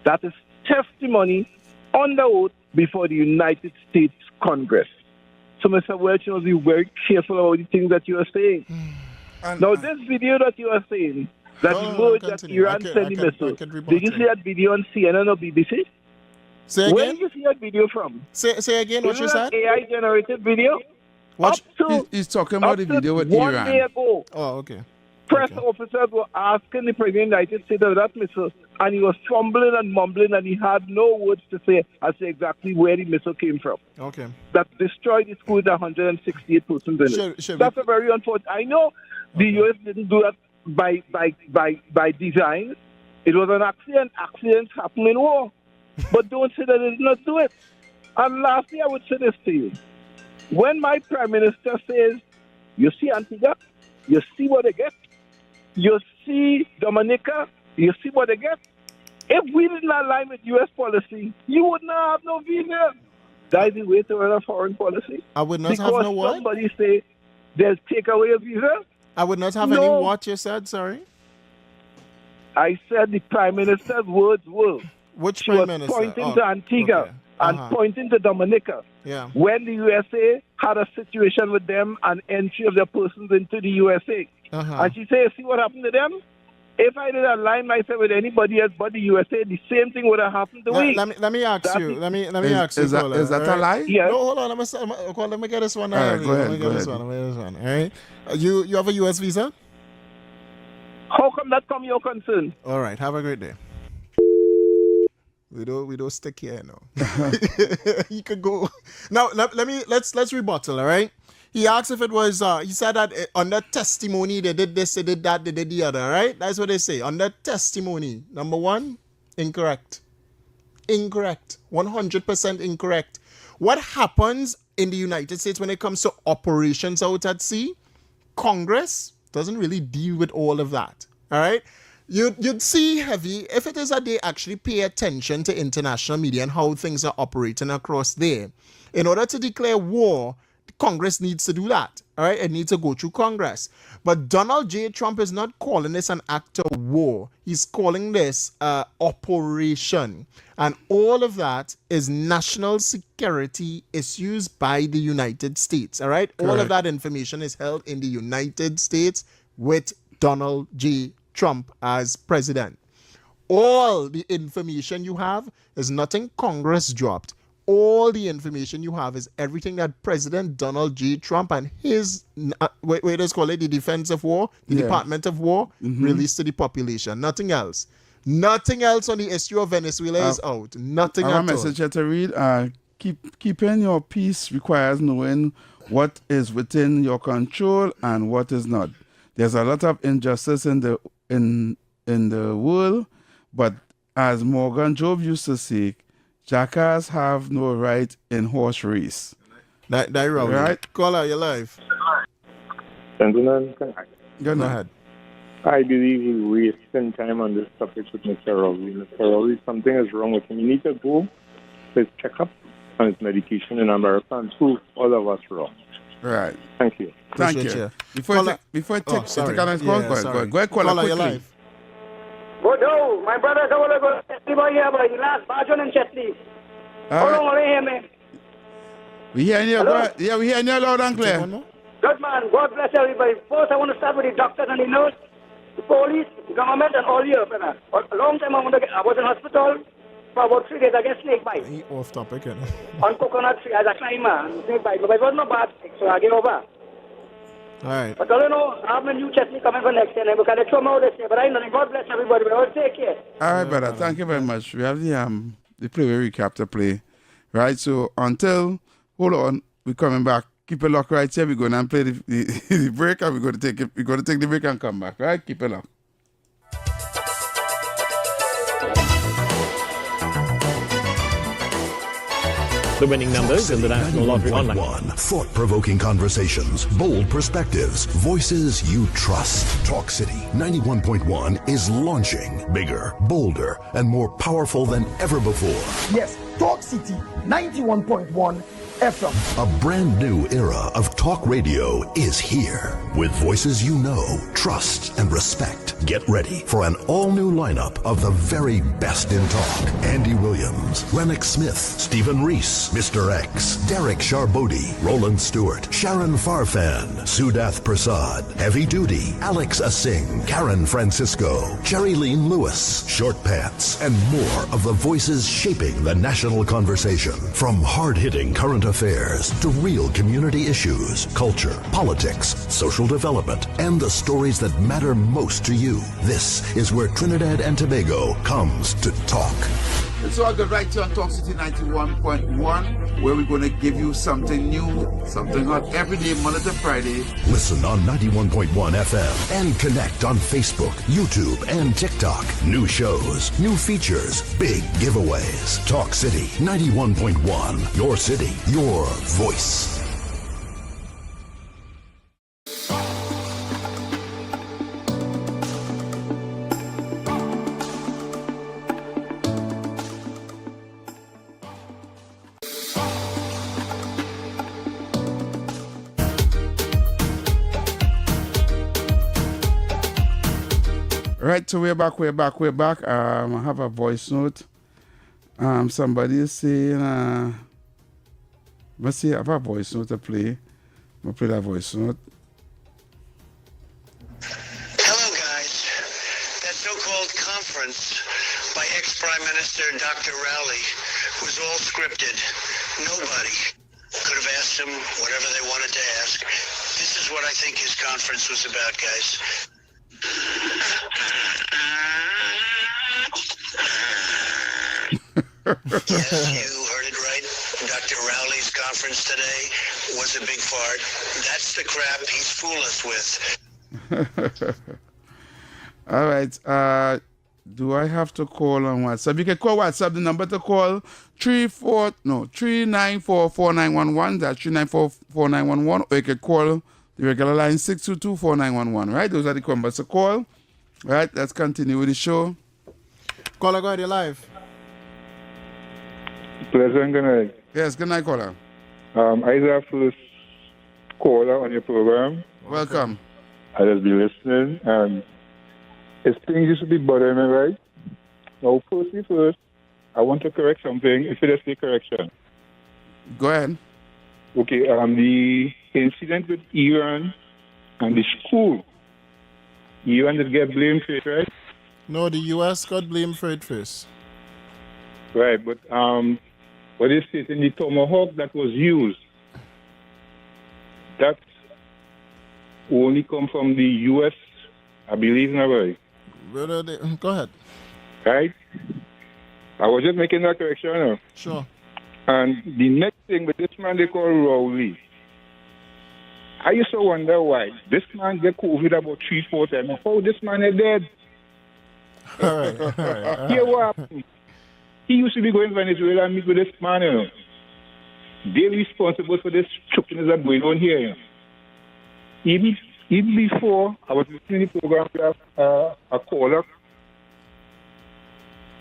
Speaker 10: That is testimony under oath before the United States Congress. So, Mr. Welch, you must be very careful about the things that you are saying. Now, this video that you are saying, that emerged that Iran sent the missile, did you see that video on CNN or BBC?
Speaker 1: Say again?
Speaker 10: Where did you see that video from?
Speaker 1: Say again what you said?
Speaker 10: AI-generated video?
Speaker 2: He's talking about the video with
Speaker 10: 1
Speaker 2: Iran.
Speaker 10: day ago.
Speaker 1: Oh, okay.
Speaker 10: Press officers were asking the President of the United States about that missile, and he was fumbling and mumbling, and he had no words to say as to exactly where the missile came from.
Speaker 1: Okay.
Speaker 10: That destroyed the school with 168 persons in it. That's a very unfortunate. I know the U.S. didn't do that by design. It was an accident. Accidents happen in war. But don't say that they did not do it. And lastly, I would say this to you. When my Prime Minister says, you see Antigua, you see what they get, you see Dominica, you see what they get. If we did not align with U.S. policy, you would not have no visa. That is the way to run a foreign policy.
Speaker 1: I would not have no what?
Speaker 10: Somebody say they'll take away a visa.
Speaker 1: I would not have any what you said, sorry?
Speaker 10: I said the Prime Minister's words were.
Speaker 1: Which
Speaker 10: she
Speaker 1: Prime
Speaker 10: was
Speaker 1: Minister?
Speaker 10: pointing to Antigua and pointing to Dominica.
Speaker 1: Yeah.
Speaker 10: When the USA had a situation with them and entry of their persons into the USA. And she said, see what happened to them? If I didn't align myself with anybody else but the USA, the same thing would have happened to me.
Speaker 1: Let me ask you. Let me ask you.
Speaker 2: Is that a lie?
Speaker 10: Yes.
Speaker 1: No, hold on. Let me get this one.
Speaker 2: All right, go ahead.
Speaker 1: This one. All right. You have a U.S. visa?
Speaker 10: How come that come your concern?
Speaker 1: All right. Have a great day. We don't stick here now. You could go. Now let's rebuttal, all right? He asked if it was he said that under testimony they did this, they did that, they did the other, all right? That's what they say. Under testimony, number 1, incorrect. Incorrect. 100% incorrect. What happens in the United States when it comes to operations out at sea? Congress doesn't really deal with all of that. All right? You'd see heavy if it is that they actually pay attention to international media and how things are operating across there. In order to declare war, Congress needs to do that. All right, it needs to go through Congress. But Donald J. Trump is not calling this an act of war. He's calling this operation. And all of that is national security issues by the United States. All right, all of that information is held in the United States with Donald J. Trump as president. All the information you have is nothing Congress dropped. All the information you have is everything that President Donald J. Trump and his, let's call it the Defense of War, the Department of War, released to the population. Nothing else. Nothing else on the issue of Venezuela is out. Nothing at all.
Speaker 2: Our message here to read, keeping your peace requires knowing what is within your control and what is not. There's a lot of injustice in the world, but as Morgan Job used to say, jackass have no right in horse race.
Speaker 1: That Rowley.
Speaker 2: Right?
Speaker 1: Call out your life.
Speaker 10: Gentlemen,
Speaker 1: Go ahead.
Speaker 10: I believe we're wasting time on this topic with Mr. Rowley. Mr. Rowley, something is wrong with him. You need to go for his checkup and his medication in America and prove all of us wrong.
Speaker 2: Right.
Speaker 10: Thank you.
Speaker 2: Thank you. Before I take a nice call, go ahead, call her quickly.
Speaker 16: Good no, my brother, I want to go to Chetley here, but he last Bajon and Chetley. How long will you hear me?
Speaker 2: We hear you, we hear you loud and clear.
Speaker 16: Good man, God bless everybody. First, I want to start with the doctors and the nurse, the police, the government, and all you. A long time I was in hospital for about 3 days against snake bite.
Speaker 1: Off topic,
Speaker 16: on coconut tree as a climber, and snake bite. But it was not bad, so I gave over.
Speaker 1: All right.
Speaker 16: But I don't know, I have a new Chetley coming for next year, because they throw me out this year. But I know, God bless everybody, but I will take care.
Speaker 2: All right, brother, thank you very much. We have the play recap to play. Right, so hold on, we're coming back. Keep it locked right here. We're going to play the break, and we're going to take the break and come back. Right, keep it locked.
Speaker 17: The winning numbers in the National Lottery Online.
Speaker 7: Thought-provoking conversations, bold perspectives, voices you trust. Talk City 91.1 is launching bigger, bolder, and more powerful than ever before.
Speaker 15: Yes, Talk City 91.1 FM.
Speaker 7: A brand new era of talk radio is here. With voices you know, trust, and respect. Get ready for an all-new lineup of the very best in talk. Andy Williams, Rennick Smith, Stephen Reese, Mr. X, Derek Charbodi, Roland Stewart, Sharon Farfan, Sudath Prasad, Heavy Duty, Alex Asing, Karen Francisco, Cherry Lean Lewis, Short Pants, and more of the voices shaping the national conversation. From hard-hitting current affairs to real community issues, culture, politics, social development, and the stories that matter most to you. This is where Trinidad and Tobago comes to talk.
Speaker 2: It's all good right here on Talk City 91.1, where we're going to give you something new, something hot every day, Monday to Friday.
Speaker 7: Listen on 91.1 FM and connect on Facebook, YouTube, and TikTok. New shows, new features, big giveaways. Talk City 91.1. Your city, your voice.
Speaker 2: Right, so we're back. I have a voice note. Somebody is saying, let's see, I have a voice note to play. I'll play that voice note.
Speaker 18: Hello, guys. That so-called conference by ex-Prime Minister Dr. Rowley was all scripted. Nobody could have asked him whatever they wanted to ask. This is what I think his conference was about, guys. Yes, you heard it right. Dr. Rowley's conference today was a big fart. That's the crap he's fooled us with.
Speaker 2: All right. Do I have to call on WhatsApp? You can call WhatsApp. The number to call 394-4911. That's 394-4911. Or you can call the regular line 622-4911. Right? Those are the numbers to call. Right? Let's continue with the show.
Speaker 1: Caller, go ahead, you're live.
Speaker 19: Pleasant good night.
Speaker 2: Yes, good night, caller.
Speaker 19: I the first caller on your program.
Speaker 2: Welcome.
Speaker 19: I just be listening, and it's things used to be bothering me, right? Now, first, I want to correct something. If it is the correction.
Speaker 2: Go ahead.
Speaker 19: Okay, the incident with Iran and the school. Iran did get blamed for it, right?
Speaker 1: No, the U.S. got blamed for it first.
Speaker 19: Right, but what is it in the Tomahawk that was used? That only come from the U.S., I believe, now, right?
Speaker 1: Go ahead.
Speaker 19: Right? I was just making that correction now.
Speaker 1: Sure.
Speaker 19: And the next thing with this man they call Rowley. I used to wonder why. This man get COVID about 3-4 times. How this man is dead?
Speaker 1: All right.
Speaker 19: Here what happened? He used to be going to Venezuela and meet with this man, you know. They're responsible for this choking that going on here, you know. Even before I was listening to the program, we have a caller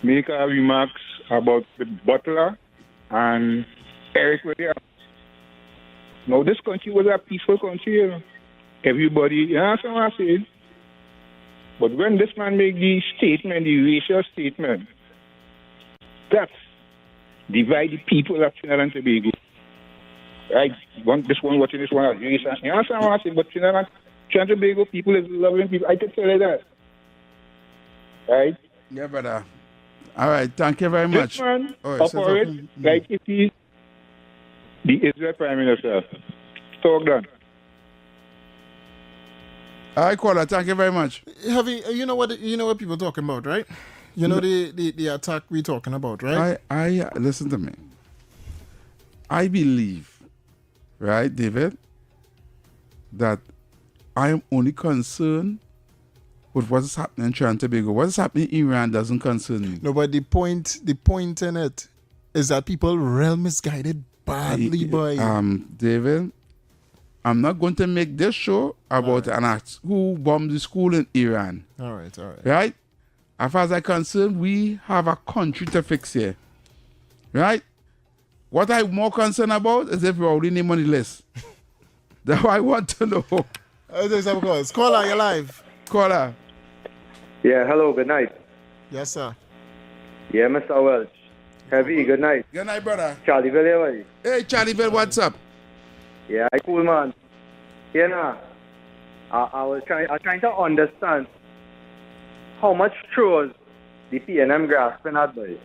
Speaker 19: make remarks about the Butler and Eric Williams. Now, this country was a peaceful country, you know. Everybody, you know what I'm saying? But when this man make the statement, the racial statement, that's divide the people of Trinidad and Tobago. Right? This one watching this one as race. You know what I'm saying? But Trinidad and Tobago people is loving people. I can tell you that. Right?
Speaker 2: Yeah, brother. All right. Thank you very much.
Speaker 19: This man operate like if he the Israel Prime Minister. Talk done.
Speaker 2: All right, caller. Thank you very much.
Speaker 1: You know what people talking about, right? You know the attack we talking about, right?
Speaker 2: I listen to me. I believe, right, David, that I am only concerned with what is happening in Trinidad and Tobago. What is happening in Iran doesn't concern me.
Speaker 1: No, but the point in it is that people real misguided badly, boy.
Speaker 2: David, I'm not going to make this show about an act who bombed the school in Iran.
Speaker 1: All right.
Speaker 2: Right? As far as I'm concerned, we have a country to fix here. Right? What I'm more concerned about is if we're already name on the list. That's what I want to know.
Speaker 1: Caller, you're live.
Speaker 2: Caller.
Speaker 20: Yeah, hello, good night.
Speaker 1: Yes, sir.
Speaker 20: Yeah, Mr. Welch. Heavy, good night.
Speaker 2: Good night, brother.
Speaker 20: Charlie Ville, how are you?
Speaker 2: Hey, Charlie Ville, what's up?
Speaker 20: Yeah, cool, man. You know, I was trying to understand how much throws the PNM grasping at, boy.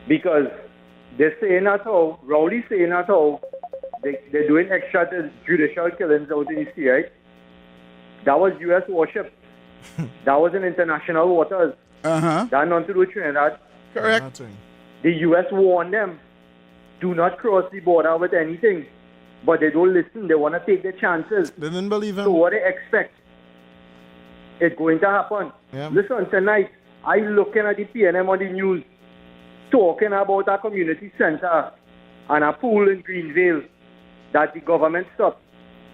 Speaker 20: Because they're saying that how, Rowley saying that how, they're doing extrajudicial killings out in the sea, right? That was U.S. warship. That was in international waters. That nothing to do with Trinidad.
Speaker 2: Correct.
Speaker 20: The U.S. warned them, do not cross the border with anything. But they don't listen. They want to take their chances.
Speaker 1: They didn't believe him.
Speaker 20: So what they expect is going to happen.
Speaker 1: Yeah.
Speaker 20: Listen, tonight, I looking at the PNM on the news, talking about a community center and a pool in Greenville that the government stopped.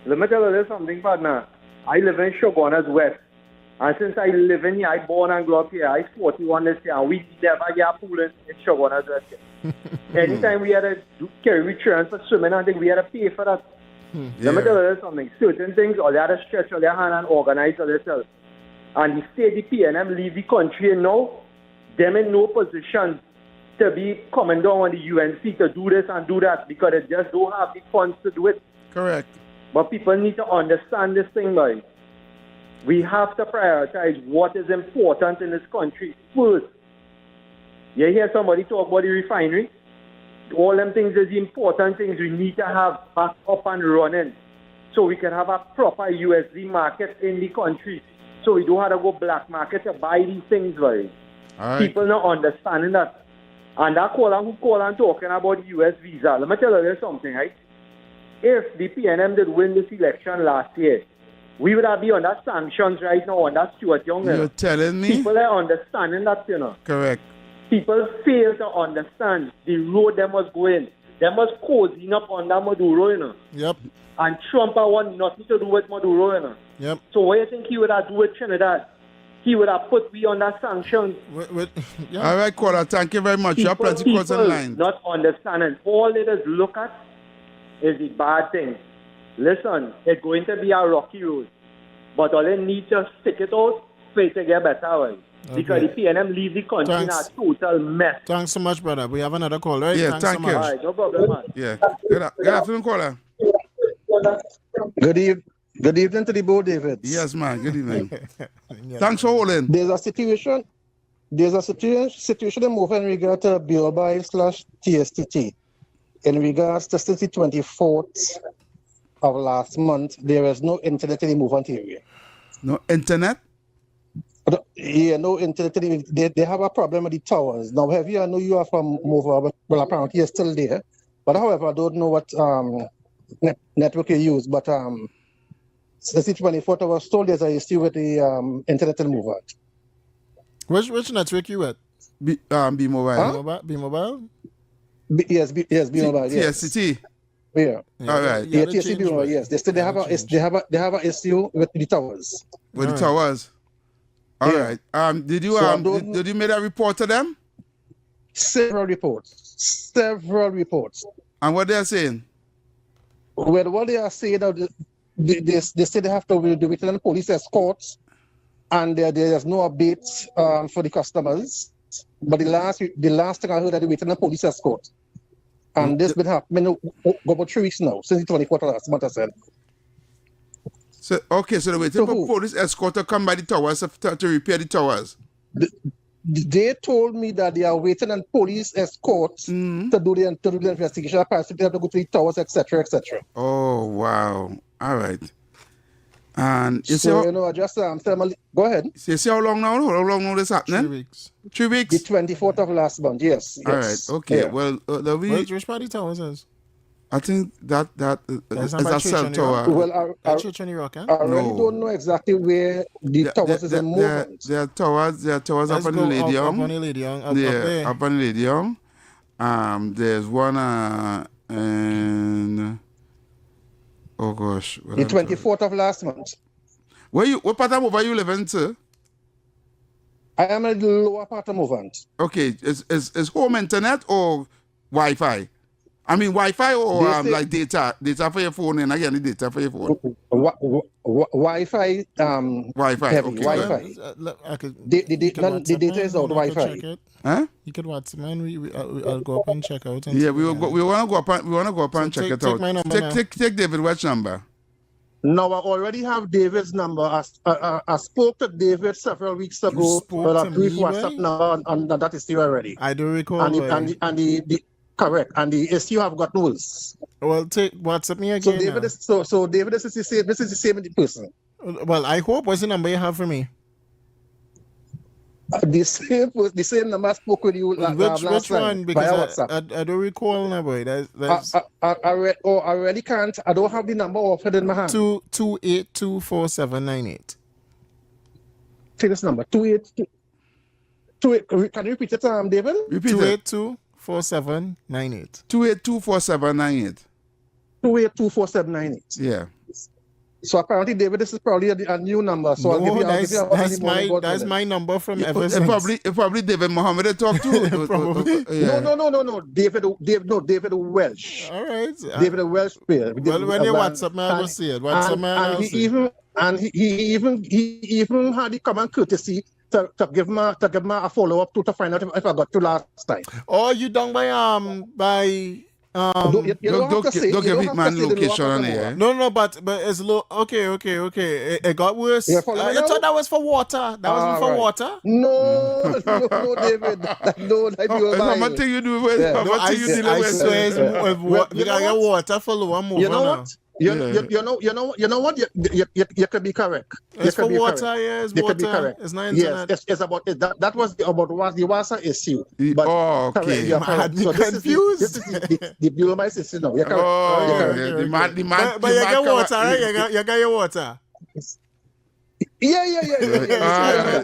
Speaker 20: Let me tell you something, partner. I live in Shogunas West. And since I live in here, I born and grew up here. I'm 41 this year, and we never get a pool in Shogunas West. Anytime we had to carry returns for swimming, I think we had to pay for that. Let me tell you something. Certain things, or they had to stretch all their hand and organize all themselves. And the state, the PNM, leave the country, and now, them in no position to be coming down on the UNC to do this and do that because they just don't have the funds to do it.
Speaker 2: Correct.
Speaker 20: But people need to understand this thing, boy. We have to prioritize what is important in this country first. You hear somebody talk about the refinery? All them things is the important things we need to have back up and running so we can have a proper USD market in the country so we don't have to go black market to buy these things, boy.
Speaker 2: Right.
Speaker 20: People not understanding that. And that caller who call and talking about the US visa, let me tell you something, right? If the PNM did win this election last year, we would have been under sanctions right now under Stuart Young.
Speaker 2: You're telling me?
Speaker 20: People are understanding that, you know.
Speaker 2: Correct.
Speaker 20: People fail to understand the road they must go in. They must cozy up under Maduro, you know.
Speaker 1: Yep.
Speaker 20: And Trump want nothing to do with Maduro, you know.
Speaker 1: Yep.
Speaker 20: So what do you think he would have do with Trinidad? He would have put me under sanctions.
Speaker 1: Yeah.
Speaker 2: All right, caller. Thank you very much. You have plenty calls on line.
Speaker 20: Not understanding. All they just look at is the bad thing. Listen, it's going to be a rocky road. But all they need to stick it out for it to get better, right? Because the PNM leave the country in a total mess.
Speaker 1: Thanks so much, brother. We have another call, right?
Speaker 2: Yeah,
Speaker 1: Thanks
Speaker 2: thank
Speaker 1: so
Speaker 2: you.
Speaker 1: much.
Speaker 20: All right, no problem, man.
Speaker 2: Yeah. Good afternoon, caller.
Speaker 21: Good evening to the board, David.
Speaker 2: Yes, man. Good evening. Thanks for holding.
Speaker 21: There's a situation in Movant in regard to BOBI/TSTT. In regards to since the 24th of last month, there is no internet in the Movant area.
Speaker 2: No internet?
Speaker 21: Yeah, no internet. They have a problem with the towers. Now, heavy, I know you are from Mova, but well, apparently you're still there. But however, I don't know what network you use. But since the 24th, I was told there's an issue with the internet in Movant.
Speaker 1: Which network you at?
Speaker 2: B Mobile.
Speaker 21: Huh?
Speaker 1: B Mobile?
Speaker 21: Yes, B Mobile. Yes.
Speaker 2: TSCT.
Speaker 21: Yeah.
Speaker 2: All right.
Speaker 21: Yeah, TSCT B Mobile. Yes. They have an issue with the towers.
Speaker 2: With the towers. All right. Did you make a report to them?
Speaker 21: Several reports.
Speaker 2: And what they're saying?
Speaker 21: Well, what they are saying now, they say they have to do it in police escorts, and there's no updates for the customers. But the last thing I heard that they waiting on police escort, and this been happening about 3 weeks now since the 24th of last month. I said.
Speaker 2: So they're waiting for police escort to come by the towers to repair the towers.
Speaker 21: They told me that they are waiting on police escorts to do the investigation. Apparently, they have to go to the towers, etc., etc.
Speaker 2: Oh wow! All right. And you
Speaker 21: so I just go ahead.
Speaker 2: So you see how long now? How long now this happening?
Speaker 1: 3 weeks.
Speaker 2: 3 weeks.
Speaker 21: The 24th of last month. Yes.
Speaker 2: All right. Okay. Yeah. Well,
Speaker 1: which part of town is this?
Speaker 2: I think that is a cell tower.
Speaker 21: Well,
Speaker 1: I
Speaker 21: really don't know exactly where the towers is in Movant.
Speaker 2: There are towers up on the Lady Young.
Speaker 1: Up on the Lady Young.
Speaker 2: Up on the Lady Young. There's one and oh gosh,
Speaker 21: The 24th of last month.
Speaker 2: What part of Movant you live in, sir?
Speaker 21: I am in the lower part of Movant.
Speaker 2: Okay, is home internet or Wi-Fi? I mean Wi-Fi or like data for your phone and again the data for your phone.
Speaker 21: Wi-Fi.
Speaker 2: Wi-Fi.
Speaker 21: Heavy,
Speaker 2: Okay.
Speaker 21: Wi-Fi. The data is out Wi-Fi.
Speaker 1: Huh? You could WhatsApp, man. I'll go up and check out. And
Speaker 2: Yeah, we want to go up and check it out.
Speaker 1: My number
Speaker 2: take David Welch number.
Speaker 21: No, I already have David's number. I spoke to David several weeks ago with a brief WhatsApp number, and that is still already.
Speaker 1: I do recall.
Speaker 21: And the correct, and the issue have got rules.
Speaker 1: Well, take WhatsApp me again.
Speaker 21: So David is the same. This is the same person.
Speaker 1: Well, I hope. What's the number you have for me?
Speaker 21: The same number I spoke with you last
Speaker 1: which
Speaker 21: time
Speaker 1: one? Because
Speaker 21: I
Speaker 1: don't recall now, boy.
Speaker 21: I really can't. I don't have the number offered in my hand.
Speaker 1: 2824798.
Speaker 21: Say this number. 282. Can you repeat it, David?
Speaker 1: 2824798.
Speaker 2: 2824798.
Speaker 21: 2824798.
Speaker 2: Yeah.
Speaker 21: So apparently, David, this is probably a new number. So
Speaker 1: no, that's my number from ever since.
Speaker 2: Probably David Mohammed to talk to.
Speaker 1: Probably.
Speaker 21: Yeah. No. David Welch.
Speaker 1: All right.
Speaker 21: David Welch.
Speaker 1: Well, when you WhatsApp me, I will see it. WhatsApp me, I will see it.
Speaker 21: He even had the common courtesy to give me a follow up to find out if I got to last time.
Speaker 1: Oh, you done by
Speaker 21: don't give
Speaker 2: it man location on here.
Speaker 1: No, but it's low. Okay. It got worse. I thought that was for water. That wasn't for water.
Speaker 21: No, David. No, that you lie.
Speaker 2: How much you do with?
Speaker 1: I swear, we gotta get water for lower move.
Speaker 21: You know what? You know what? You could be correct.
Speaker 1: It's for water, yes.
Speaker 21: You could be correct.
Speaker 1: It's not internet.
Speaker 21: Yes, it's about it. That was about the water issue. But
Speaker 2: okay.
Speaker 21: You're correct. So
Speaker 1: confused.
Speaker 21: This is the Bulma system now. You're correct.
Speaker 2: The man.
Speaker 1: But you get water, right? You got your water.
Speaker 21: Yeah.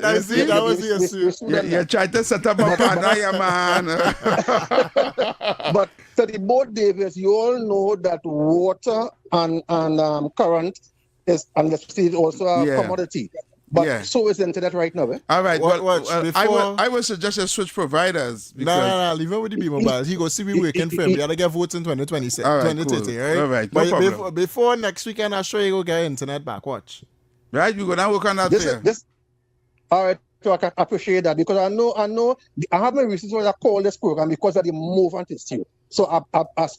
Speaker 1: I see. That was the issue.
Speaker 2: You tried to set up a panaya, man.
Speaker 21: But to the both Davies, you all know that water and current is and electricity is also a commodity. But so is the internet right now.
Speaker 2: All right. I would suggest you switch providers.
Speaker 1: No, leave it with the B-Mobile. He go see me working for him. You gotta get votes in 2026,
Speaker 2: all right,
Speaker 1: 2030,
Speaker 2: cool.
Speaker 1: right?
Speaker 2: All right, no
Speaker 1: but before next weekend, I'll show you go get internet back. Watch.
Speaker 2: Right, we're gonna work on that.
Speaker 21: All right. So I can appreciate that because I know I have my reasons why I call this program because of the Movant issue. So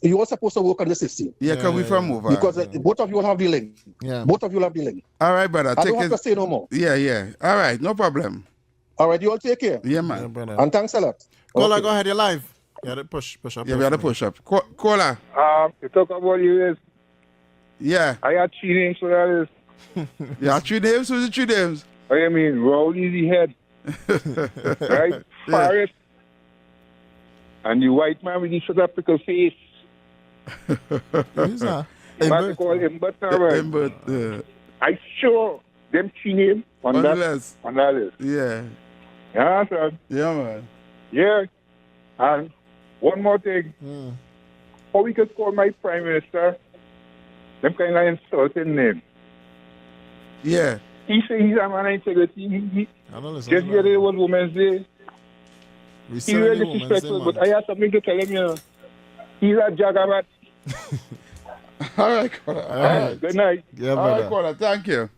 Speaker 21: you are supposed to work on this issue.
Speaker 2: Yeah, can we from Movant?
Speaker 21: Because both of you will have the link.
Speaker 1: Yeah.
Speaker 21: Both of you will have the link.
Speaker 2: All right, brother.
Speaker 21: I don't have to say no more.
Speaker 2: Yeah. All right, no problem.
Speaker 21: All right, you all take care.
Speaker 2: Yeah, man.
Speaker 1: Yeah, brother.
Speaker 21: And thanks a lot.
Speaker 1: Caller, go ahead. You're live. You gotta push up.
Speaker 2: Yeah, we gotta push up. Caller.
Speaker 19: You talk about you.
Speaker 2: Yeah.
Speaker 19: I had 3 names for that is.
Speaker 2: Yeah, 3 names? Who's the 3 names?
Speaker 19: I mean, Rowley the head. Right? Forest. And the white man with the South African face.
Speaker 1: Who's that?
Speaker 19: I call him, but I sure them 3 names on that list.
Speaker 2: Yeah.
Speaker 19: Yeah, son.
Speaker 2: Yeah, man.
Speaker 19: Yeah. And one more thing. How we could call my prime minister them kind of insulting name.
Speaker 2: Yeah.
Speaker 19: He said he's a man of integrity. Just the other day was Women's Day. He's really disrespectful, but I have something to tell him, you know. He's a jaggerbat.
Speaker 2: All right.
Speaker 19: Good night.
Speaker 1: Yeah,
Speaker 2: all right, caller. Thank you.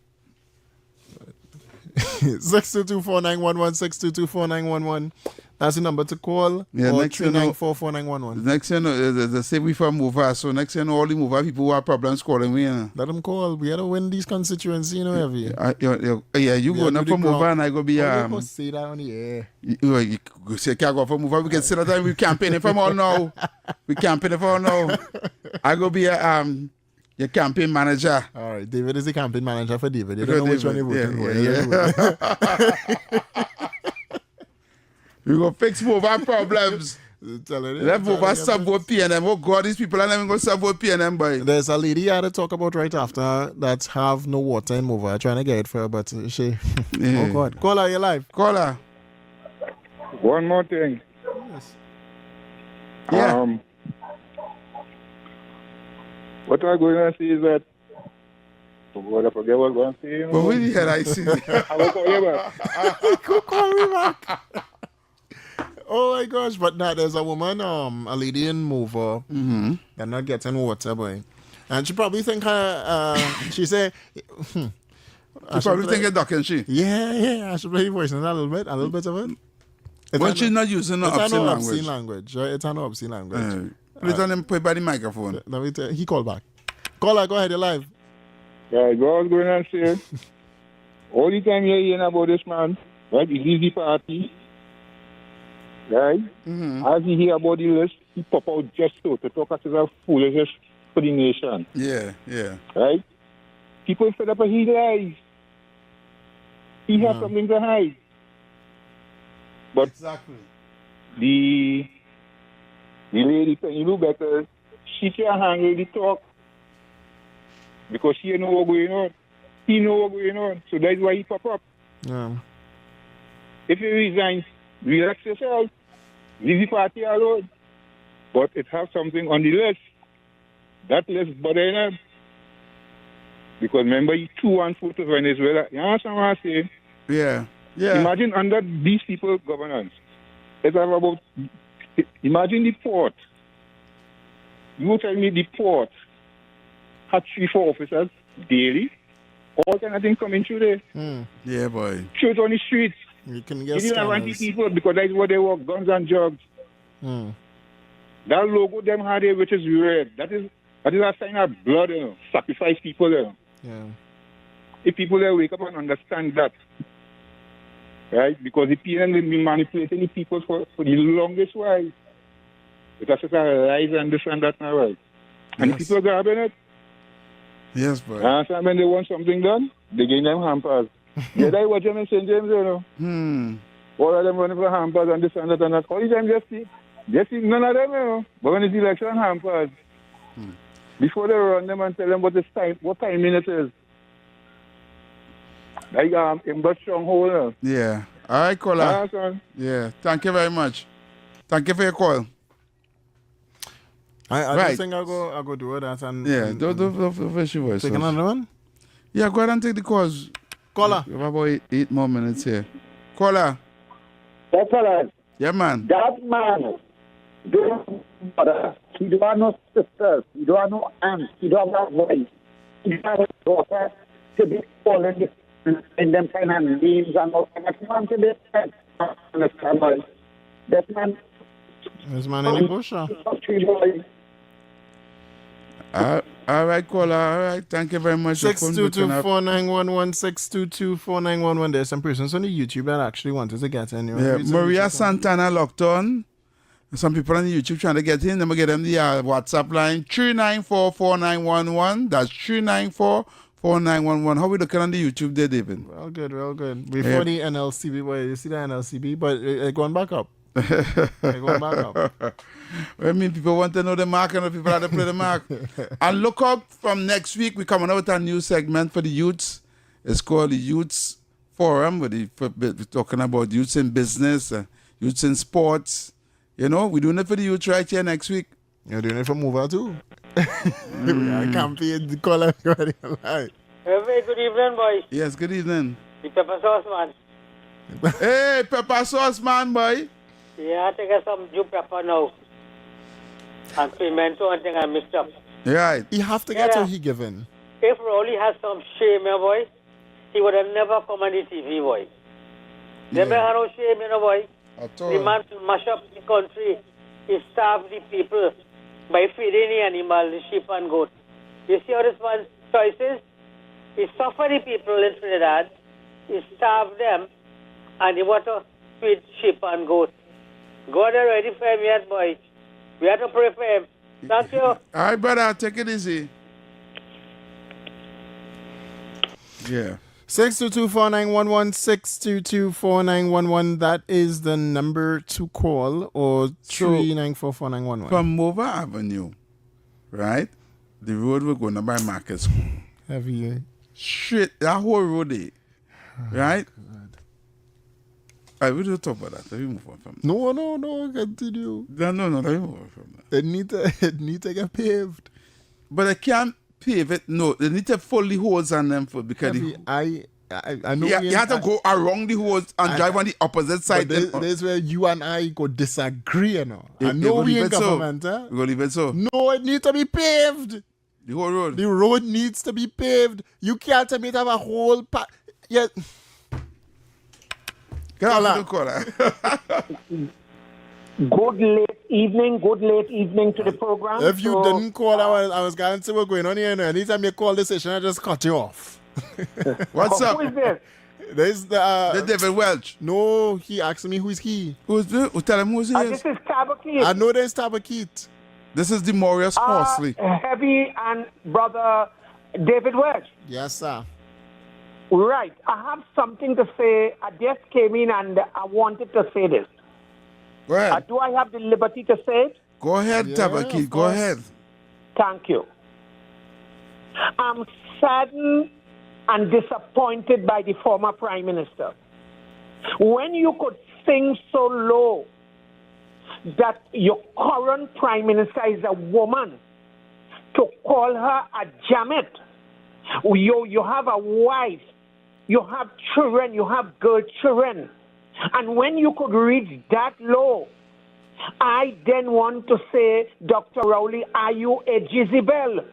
Speaker 1: 622-4911, 622-4911. That's the number to call.
Speaker 2: Yeah,
Speaker 1: or
Speaker 2: next
Speaker 1: 394-4911.
Speaker 2: Next thing they say we from Mover, so next thing all the Mover people who have problems calling me.
Speaker 1: Let them call. We gotta win these constituencies, you know, heavy.
Speaker 2: You go now for Mover and I go be
Speaker 1: you say that on the air.
Speaker 2: You say can't go for Mover. We can sit at time we campaigning from all now. We campaigning for all now. I go be your campaign manager.
Speaker 1: All right, David is the campaign manager for David. You don't know which one you're voting for.
Speaker 2: We go fix Mover problems. Let Mover sub-vote PNM. Oh God, these people are not even going to sub-vote PNM, boy.
Speaker 1: There's a lady I had to talk about right after that have no water in Mover. Trying to get it for her, but she... Oh God. Call her, you're live.
Speaker 2: Call her.
Speaker 19: One more thing.
Speaker 1: Yes.
Speaker 2: Yeah.
Speaker 19: What I'm going to say is that, I forget what I'm going to say.
Speaker 2: But we had I see.
Speaker 19: I will call you back.
Speaker 1: Go call me back. Oh my gosh, but now there's a woman, a lady in Mover, they're not getting water, boy. And she probably think she say,
Speaker 2: she probably think it's ducking she.
Speaker 1: Yeah, I should play voice a little bit of it.
Speaker 2: But she's not using no obscene
Speaker 1: language. Right? It's an obscene language.
Speaker 2: Please tell him put by the microphone.
Speaker 1: Let me tell you, he called back. Caller, go ahead, you're live.
Speaker 19: Yeah, go on going and say, all the time you're hearing about this man, right? He leaves the party, right? As he hear about the list, he pop out just so to talk as a foolishness for the nation.
Speaker 2: Yeah.
Speaker 19: Right? People fed up and he lies. He has something to hide. But
Speaker 2: exactly.
Speaker 19: The lady, Penny Lou Becker, she can't handle the talk because she know what's going on. He know what's going on. So that's why he pop up.
Speaker 1: Yeah.
Speaker 19: If you resign, relax yourself. Leave the party alone. But it has something on the list. That list bothering him. Because remember, he 2-1 to Venezuela. You understand what I'm saying?
Speaker 2: Yeah.
Speaker 19: Imagine under these people's governance. It's about, imagine the port. You tell me the port had 3-4 officers daily. All kind of things coming through there.
Speaker 2: Yeah, boy.
Speaker 19: Shoot on the streets.
Speaker 1: You can get
Speaker 19: you didn't want the people because that's what they work, guns and drugs. That logo them had there, which is red. That is a sign of blood, sacrifice people there.
Speaker 1: Yeah.
Speaker 19: If people there wake up and understand that, right? Because the PNL will be manipulating the people for the longest while. Because it's a lies and this and that now, right? And the people are grabbing it.
Speaker 2: Yes, boy.
Speaker 19: And when they want something done, they give them hampers. Yeah, that's what them in St. James, All of them running for hampers and this and that and that. All the time just see none of them, But when it's election, hampers. Before they run them and tell them what timing it is. Like in that stronghold.
Speaker 2: Yeah. All right, caller. Yeah. Thank you very much. Thank you for your call.
Speaker 1: I don't think I'll go do that. And,
Speaker 2: do fish your voice.
Speaker 1: Take another one?
Speaker 2: Yeah, go ahead and take the calls.
Speaker 1: Caller.
Speaker 2: We have about 8 more minutes here. Caller.
Speaker 5: That's all right.
Speaker 2: Yeah, man.
Speaker 5: That man, he don't have no sisters, he don't have no aunts, he don't have no wife, he don't have a daughter to be calling in them kind of names and all that. That man to be understand, boy. That man.
Speaker 1: This man in the bush,
Speaker 2: All right, caller. All right. Thank you very much.
Speaker 1: 622-4911, 622-4911. There's some persons on the YouTube that actually wanted to get in.
Speaker 2: Yeah, Maria Santana locked on. Some people on the YouTube trying to get in. Then we get them the WhatsApp line 394-4911. That's 394-4911. How we looking on the YouTube there, David?
Speaker 1: Well, good. Before the NLCB, boy, you see the NLCB, but it's going back up.
Speaker 2: I mean, people want to know the mark and people have to play the mark. And look out from next week, we're coming out with a new segment for the youths. It's called the Youths Forum. We're talking about youths in business, youths in sports. We're doing it for the youth right here next week.
Speaker 1: You're doing it for Movant too. I can't be the caller already alive.
Speaker 4: Very good evening, boy.
Speaker 2: Yes, good evening.
Speaker 4: The pepper sauce man.
Speaker 2: Hey, pepper sauce man, boy.
Speaker 4: Yeah, I take some new pepper now. And pimento and thing I mixed up.
Speaker 2: Right.
Speaker 1: You have to get what he given.
Speaker 4: If Rowley has some shame, boy, he would have never come on the TV, boy. Never had no shame, boy. The man mash up the country. He starved the people by feeding the animals, the sheep and goat. You see how this man's choices? He suffered the people in Trinidad. He starved them. And he want to feed sheep and goat. God is ready for him yet, boy. We have to pray for him. Thank you. All
Speaker 2: right, brother. Take it easy. Yeah.
Speaker 1: 622-4911, 622-4911. That is the number to call, or 394-4911.
Speaker 2: From Mover Avenue, right? The road we're going to by Market School.
Speaker 1: Heavy.
Speaker 2: Straight, that whole road there, right? I will not talk about that. Let me move on from that.
Speaker 1: No, continue.
Speaker 2: No, let me move on from that.
Speaker 1: It need to get paved.
Speaker 2: But they can't pave it. No, they need to fill the holes on them for because
Speaker 1: I know
Speaker 2: you have to go around the holes and drive on the opposite side.
Speaker 1: This where you and I go disagree, you know. I know we in government,
Speaker 2: We're going to leave it so.
Speaker 1: No, it needs to be paved.
Speaker 2: The whole road.
Speaker 1: The road needs to be paved. You can't tell me to have a whole yeah.
Speaker 6: Good late evening to the program.
Speaker 1: If you didn't call, I was going to say what's going on here. Anytime you call this session, I just cut you off.
Speaker 2: What's up?
Speaker 6: Who is this?
Speaker 1: There's the
Speaker 2: David Welch.
Speaker 1: No, he asked me who is he.
Speaker 2: Who's this? Tell him who's he is.
Speaker 6: This is Tabakit.
Speaker 1: I know there's Tabakit.
Speaker 2: This is Demorius Horsley.
Speaker 6: Heavy and brother David Welch.
Speaker 1: Yes, sir.
Speaker 6: Right. I have something to say. I just came in and I wanted to say this.
Speaker 2: Go ahead.
Speaker 6: Do I have the liberty to say it?
Speaker 2: Go ahead, Tabakit. Go ahead.
Speaker 6: Thank you. I'm saddened and disappointed by the former Prime Minister. When you could sing so low that your current Prime Minister is a woman, to call her a jamet. You have a wife, you have children, you have girl children. And when you could reach that low, I then want to say, Dr. Rowley, are you a Jezebel?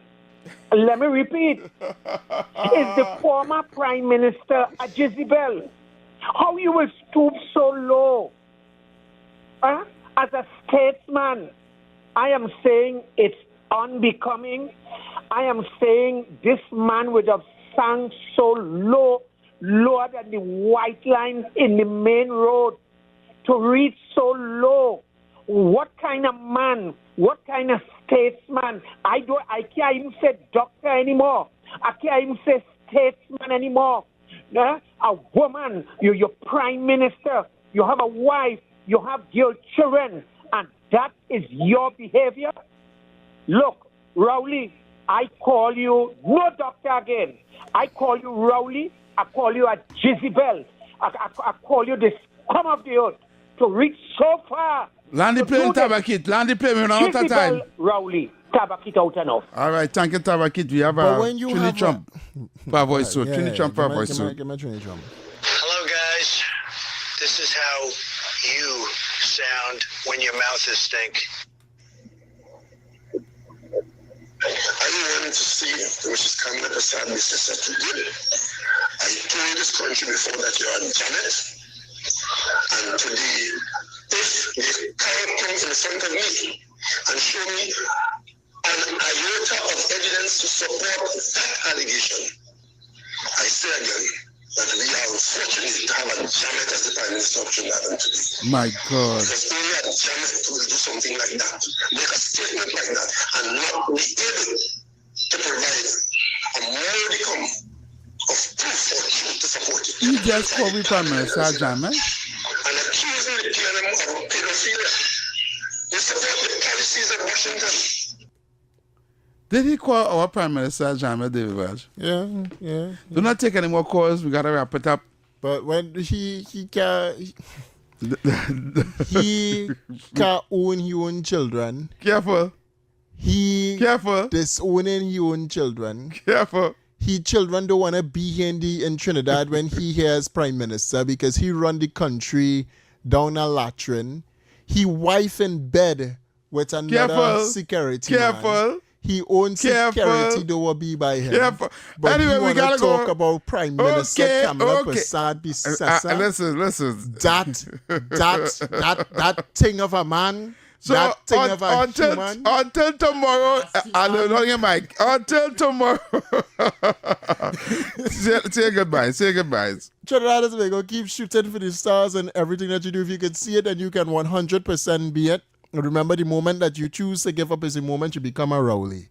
Speaker 6: Let me repeat. Is the former Prime Minister a Jezebel? How you will stoop so low? As a statesman, I am saying it's unbecoming. I am saying this man would have sunk so low, lower than the white line in the main road, to reach so low. What kind of man? What kind of statesman? I can't even say doctor anymore. I can't even say statesman anymore. A woman, you're your prime minister, you have a wife, you have your children, and that is your behavior? Look, Rowley, I call you no doctor again. I call you Rowley. I call you a Jezebel. I call you the scum of the earth to reach so far.
Speaker 2: Land the plane, Tabakit. Land the plane. We're not out of time.
Speaker 6: Rowley, Tabakit out enough.
Speaker 2: All right, thank you, Tabakit. We have Trini Trump for voice suit. Trini Trump for voice suit.
Speaker 18: Hello, guys. This is how you sound when your mouth is stink.
Speaker 22: I wanted to see Mrs. Kamala Prasad, Mr. Saturday. I told this country before that you are Janet. And today, if they can't come in front of me and show me an iota of evidence to support that allegation, I say again that we are unfortunate to have a Janet as the Prime Minister of Trinidad and Tobago.
Speaker 2: My God.
Speaker 22: Because only a Janet will do something like that, make a statement like that, and not be able to provide a modicum of proof or truth to support it.
Speaker 2: You just call me Prime Minister Janet?
Speaker 22: And accusing the PNM of pedophilia. You support the policies of Washington.
Speaker 2: Did he call our Prime Minister Janet, David Welch?
Speaker 1: Yeah.
Speaker 2: Do not take any more calls. We got to wrap it up.
Speaker 1: But when he can't own his own children.
Speaker 2: Careful. Careful.
Speaker 1: Disowning his own children.
Speaker 2: Careful.
Speaker 1: His children don't want to be here in Trinidad when he hears Prime Minister because he run the country down a latrine. He wife in bed with another security man. He owns security, don't want to be by him.
Speaker 2: Careful.
Speaker 1: But
Speaker 2: anyway,
Speaker 1: we
Speaker 2: gotta
Speaker 1: talk about Prime Minister Kamala Prasad
Speaker 2: listen.
Speaker 1: That thing of a man.
Speaker 2: So until tomorrow, Mike. Until tomorrow. say goodbye. Say goodbyes.
Speaker 1: Trinidad and Tobago, keep shooting for the stars and everything that you do. If you can see it, then you can 100% be it. And remember, the moment that you choose to give up is the moment you become a Rowley.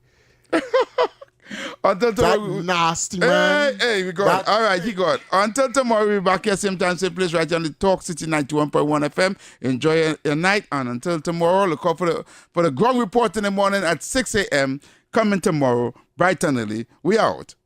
Speaker 2: Until tomorrow,
Speaker 1: that nasty man.
Speaker 2: Hey, we got it. All right, he got it. Until tomorrow, we'll be back here same time, same place, right here on the Talk City 91.1 FM. Enjoy your night, and until tomorrow, look out for the ground report in the morning at 6 a.m. Coming tomorrow, bright and early. We out.